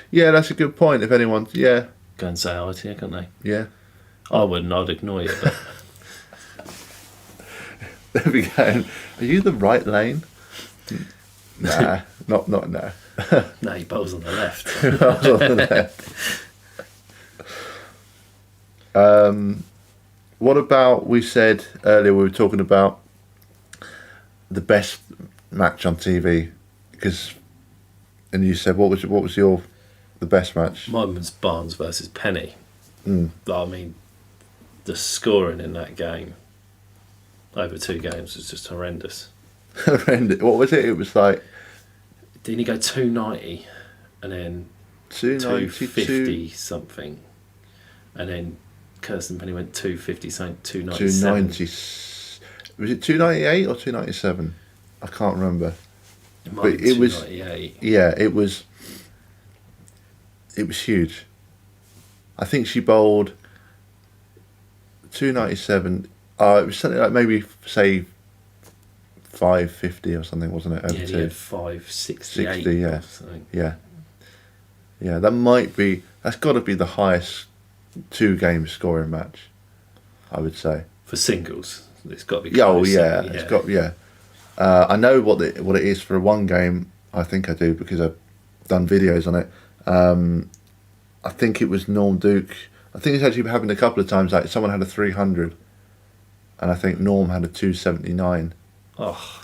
Yeah, that's a good point. If anyone, yeah, Go and say hi to you, can't they? yeah. I wouldn't. I'd ignore you. But They'll be going, are you the right lane? Nah, not no. No, he bowls on the left. What about, we said earlier, we were talking about the best match on TV, and you said what was the best match? Mine was Barnes versus Penny. I mean, the scoring in that game over 2 games was just horrendous. What was it? It was like Didn't he go 290 and then 250 something, and then Kirsten Penny went 250 something, 297. 290. Was it 298 or 297? I can't remember. It might But be it was 298. yeah, it was huge. I think she bowled 297. It was something like maybe say 550 or something, wasn't it? Over Yeah, he two. had 568. 60, yeah. or something. Yeah. That's got to be the highest 2-game scoring match, I would say. For singles, it's got to be. Yeah, oh close, yeah, isn't it? it's got yeah. I know what it is for a 1-game. I think I do because I've done videos on it. I think it was Norm Duke. I think it's actually happened a couple of times. Like someone had a 300, and I think Norm had a 279. Oh,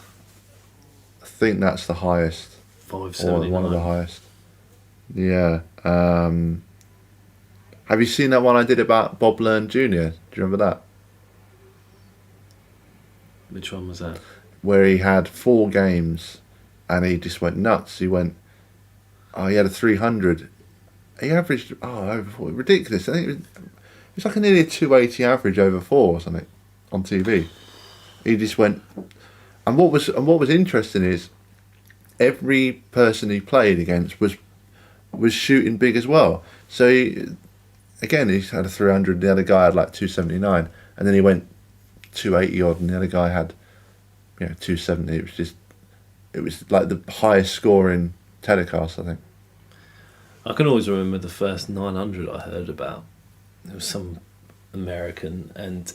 I think that's the highest, or 579. one of the highest. Yeah. Have you seen that one I did about Bob Learn Jr.? Do you remember that? Which one was that? Where he had 4 games, and he just went nuts. He had a 300. He averaged over 4, ridiculous. I think it was like nearly a 280 average over 4 or something on TV. He just went, and what was interesting is every person he played against was shooting big as well. So he had a 300. The other guy had like 279, and then he went 280 odd, and the other guy had 270. It was like the highest scoring telecast, I think. I can always remember the first 900 I heard about. There was some American, and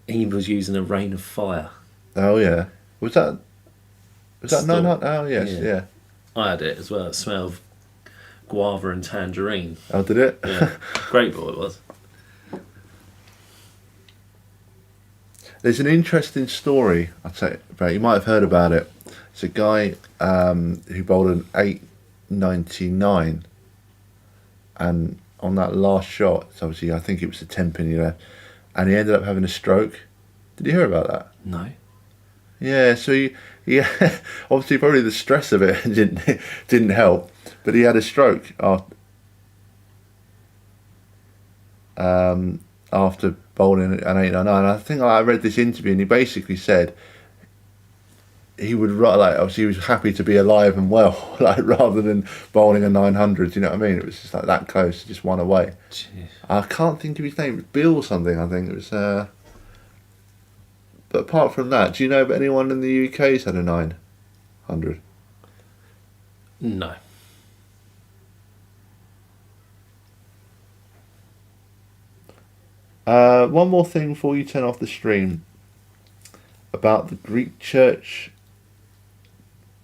he was using a rain of fire. Oh yeah, was that Storm. 900? Oh yes, yeah. I had it as well. It smelled of guava and tangerine. Oh, did it? Yeah, great ball it was. There's an interesting story I'll tell you about. You might have heard about it. It's a guy who bowled an 899, and on that last shot, it's obviously I think it was a 10-pin he left, and he ended up having a stroke. Did you hear about that? No. Yeah, so he obviously probably the stress of it didn't help, but he had a stroke after bowling an 899. I think I read this interview, and he basically said he would obviously he was happy to be alive and well, rather than bowling a 900. You know what I mean? It was just like that close, just one away. Jeez. I can't think of his name. It was Bill something. I think it was. But apart from that, do you know of anyone in the UK who's had a 900? No. One more thing before you turn off the stream about the Greek church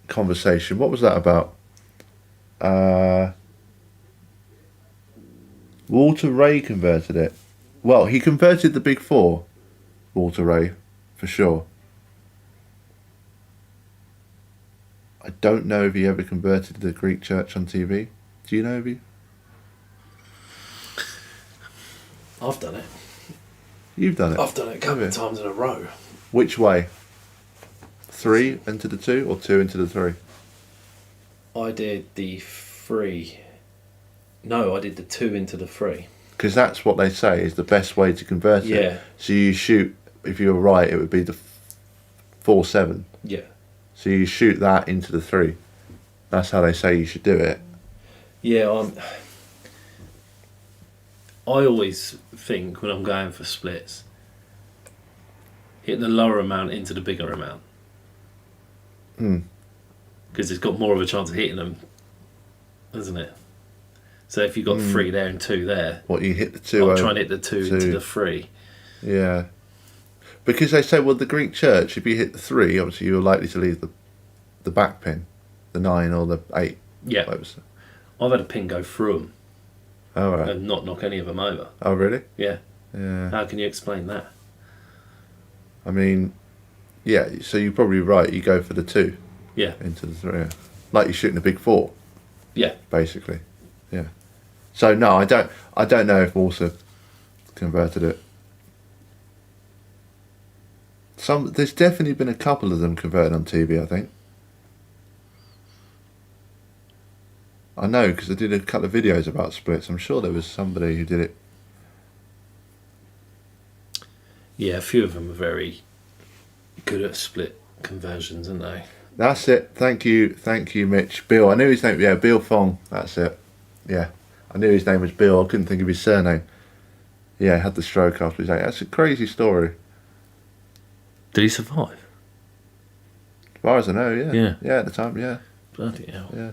conversation. What was that about? Walter Ray converted it. Well, he converted the big 4, Walter Ray, for sure. I don't know if he ever converted the Greek church on TV. Do you know if he? I've done it. You've done it. I've done it a couple of times in a row. Which way? 3 into the 2 or 2 into the 3? I did the 3. No, I did the 2 into the 3. Because that's what they say is the best way to convert it. Yeah. So you shoot, if you were right, it would be the 4-7. Yeah. So you shoot that into the 3. That's how they say you should do it. Yeah, I always think when I'm going for splits, hit the lower amount into the bigger amount. Because it's got more of a chance of hitting them, hasn't it? So if you've got 3 there and 2 there, What, you hit the 2? I'm trying to hit the 2 into the 3. Yeah. Because they say, well, the Greek church, if you hit the 3, obviously you're likely to leave the back pin, the 9 or the 8. Yeah. I've had a pin go through them Oh, right. and not knock any of them over. Oh, really? Yeah. Yeah. How can you explain that? I mean, yeah, so you're probably right. You go for the 2 Yeah. into the 3. Yeah. Like you're shooting a big 4, Yeah. basically. Yeah. So, no, I don't know if Morsa converted it. There's definitely been a couple of them converted on TV, I think. I know, because I did a couple of videos about splits. I'm sure there was somebody who did it. Yeah, a few of them are very good at split conversions, aren't they? That's it. Thank you, Mitch. Bill. I knew his name. Yeah, Bill Fong. That's it. Yeah, I knew his name was Bill. I couldn't think of his surname. Yeah, he had the stroke after his 8. That's a crazy story. Did he survive? As far as I know, yeah. Yeah. Yeah, at the time, yeah. Bloody hell. Yeah.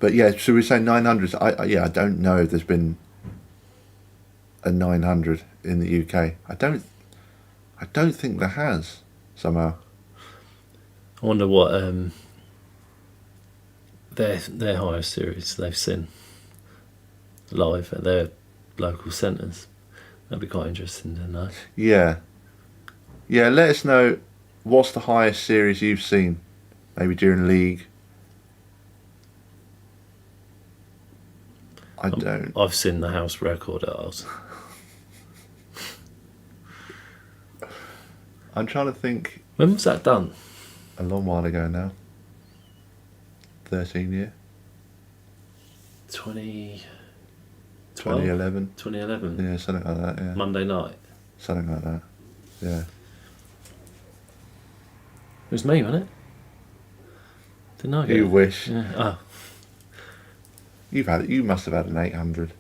But yeah, so we're saying 900s. I don't know if there's been a 900 in the UK. I don't think there has, somehow. I wonder what their highest series they've seen live at their local centres. That'd be quite interesting to know. Yeah. Yeah, let us know what's the highest series you've seen, maybe during league. I've seen the house record at ours. I'm trying to think. When was that done? A long while ago now. 13 year. 2011. 2011. Yeah, something like that, yeah. Monday night. Something like that. Yeah. It was me, wasn't it? Didn't I get You it? wish. Yeah. Oh. You must have had an 800.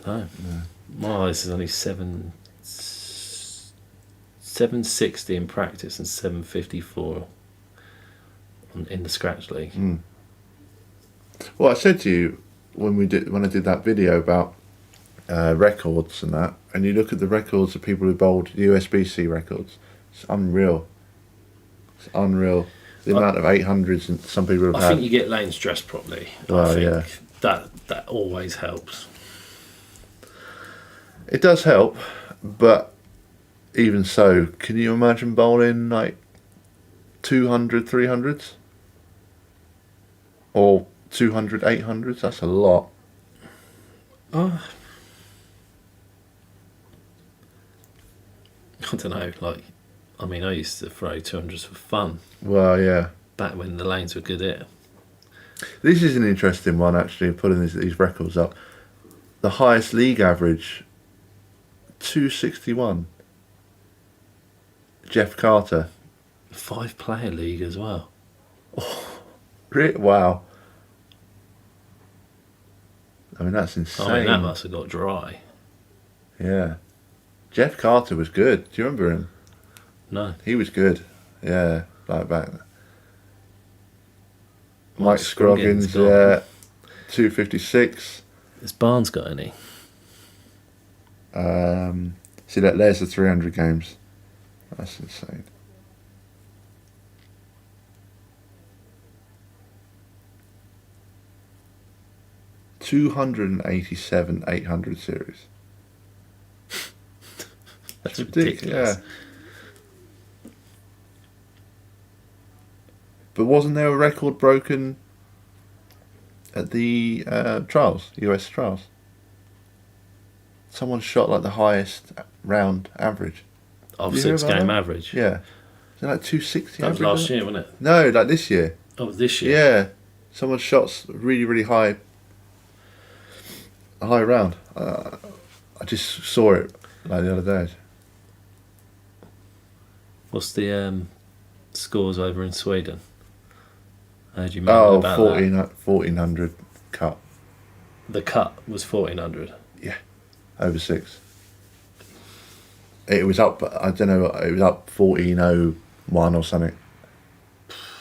No. My highest is only 760 in practice and 754 in the scratch league. Mm. Well, I said to you when I did that video about records and that, and you look at the records of people who bowled USBC records, it's unreal. It's unreal. The amount of 800s and some people have I had. think you get lanes dressed properly. Well, I think yeah. that always helps. It does help, but even so, can you imagine bowling like 200 300s? Or 200 800s? That's a lot. I don't know, I used to throw 200s for fun. Well, yeah. Back when the lanes were good here. This is an interesting one, actually, putting these records up. The highest league average, 261. Jeff Carter. 5-player league as well. Wow. I mean, that's insane. That must have got dry. Yeah. Jeff Carter was good. Do you remember him? No. He was good. Yeah, like back then. Mike Scroggins, yeah. 256. Has Barnes got any? See, there's the 300 games. That's insane. $287 800 series. That's ridiculous. Yeah. But wasn't there a record broken at the trials, US trials? Someone shot like the highest round average. Of You hear 6 about game that? average. Yeah. Is it like 260? That was last year, wasn't it? No, like this year. Oh, this year. Yeah. Someone shot really, really high. A high round. I just saw it like the other day. What's the scores over in Sweden? I heard you moan about 1400 cut. The cut was 1400. Yeah. Over 6. It was up, I don't know, it was up 1401 or something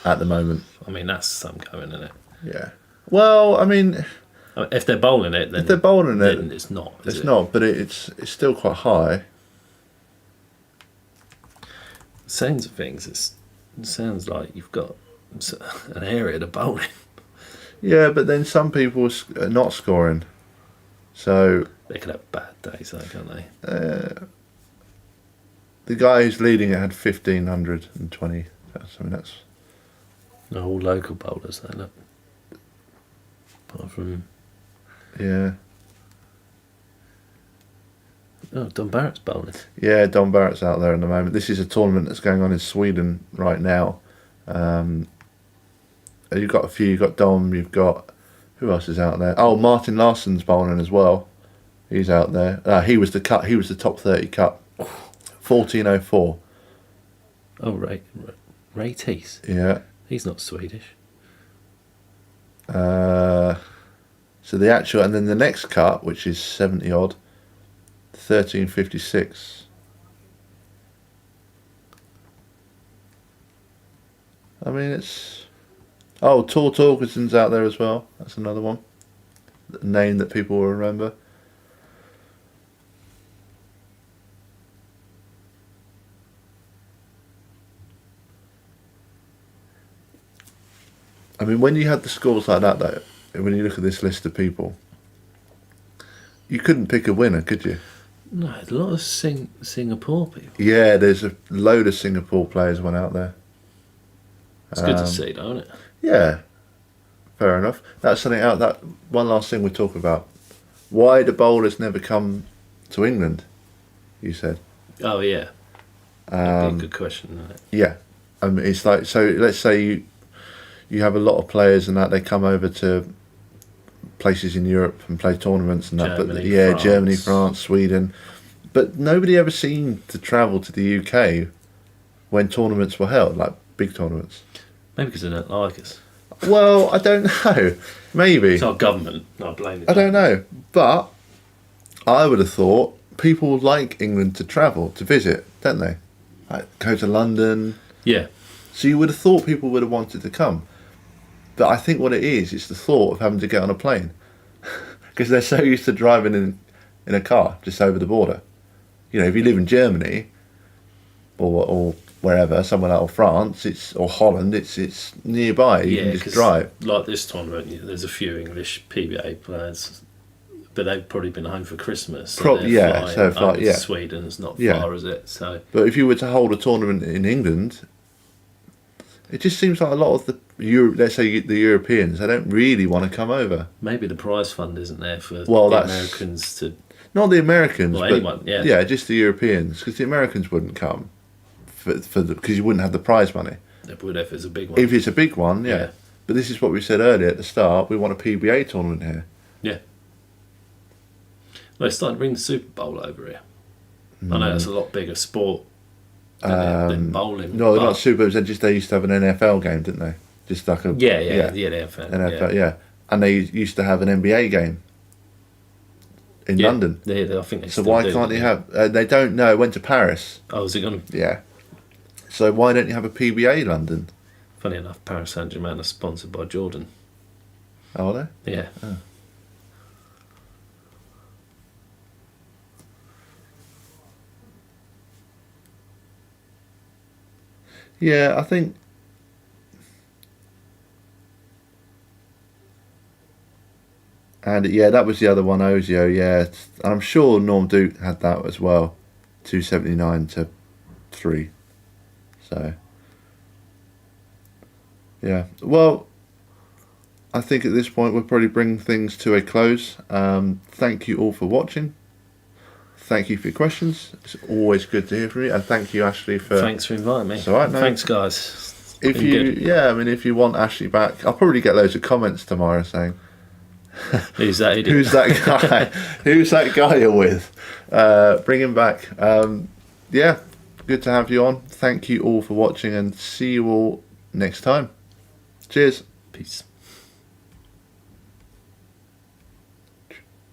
at the moment. I mean, that's some going, isn't it? Yeah. Well, I mean, If they're bowling it, then If they're bowling it, then it's not. it's not, but it's still quite high. Sounds of things. It sounds like you've got an area to bowl in. Yeah, but then some people are not scoring. So They could have bad days, though, can't they? the guy who's leading it had 1,520. That's They're all local bowlers, though, look. Apart from... yeah. Oh, Don Barrett's bowling. Yeah, Don Barrett's out there at the moment. This is a tournament that's going on in Sweden right now. You've got a few. You've got Dom. You've got... Who else is out there? Oh, Martin Larsson's bowling as well. He's out there. He was the cut. He was the top 30 cut. 1404. Oh, Ray Teese. Yeah. He's not Swedish. So the actual... And then the next cut, which is 70 odd, 1356. I mean, it's... Oh, Tor Torkelson's out there as well. That's another one. A name that people will remember. I mean, when you had the scores like that, though, when you look at this list of people, you couldn't pick a winner, could you? No, there's a lot of Singapore people. Yeah, there's a load of Singapore players went out there. It's good to see, don't it? Yeah, fair enough. That's something out. That one last thing we talk about. Why do bowlers never come to England? You said. Oh yeah. That'd be a good question, isn't it? Yeah, it's like, so. Let's say you have a lot of players and that they come over to places in Europe and play tournaments and that. Germany, But yeah, France. Germany, France, Sweden, but nobody ever seemed to travel to the UK when tournaments were held, like big tournaments. Maybe because they don't like us. Well, I don't know. Maybe. It's our government. No, I blame it. I don't know. But I would have thought people like England to travel, to visit, don't they? Like go to London. Yeah. So you would have thought people would have wanted to come. But I think what it is, it's the thought of having to get on a plane. Because they're so used to driving in a car just over the border. You know, if you live in Germany or wherever, somewhere like France, or Holland, it's nearby. You can just 'cause drive. Like this tournament, there's a few English PBA players, but they've probably been home for Christmas. So they're flying over to Sweden. It's not far, is it? So, but if you were to hold a tournament in England, it just seems like a lot of the let's say the Europeans, they don't really want to come over. maybe the prize fund isn't there for the that's- Americans to. Not the Americans, Well, but anyone, yeah. just the Europeans, because the Americans wouldn't come because you wouldn't have the prize money. They would if it's a big one. If it's a big one, yeah. Yeah. But this is what we said earlier at the start. We want a PBA tournament here. Yeah. Well, it's starting to bring the Super Bowl over here. I know that's a lot bigger sport than bowling. No, but not Super. They used to have an NFL game, didn't they? Just like a the NFL. NFL, yeah. And they used to have an NBA game in Yeah. London. I think they So still why do, can't don't you have? They don't know. Went to Paris. Oh, is it going to? Yeah. So why don't you have a PBA London? Funny enough, Paris Saint-Germain are sponsored by Jordan. Are they? Yeah. Yeah, I think. And yeah, that was the other one, Ozio. Yeah, and I'm sure Norm Duke had that as well, 279 to 3. So. Yeah, well, I think at this point we'll probably bring things to a close. Thank you all for watching. Thank you for your questions. It's always good to hear from you, and thank you, Ashley, for. Thanks for inviting me. It's all right, no. Thanks, guys. If Been you, good. yeah, I mean, if you want Ashley back, I'll probably get loads of comments tomorrow saying, Who's that idiot? "Who's that guy? Who's that guy you're with? Bring him back." Yeah, good to have you on. Thank you all for watching, and see you all next time. Cheers. Peace.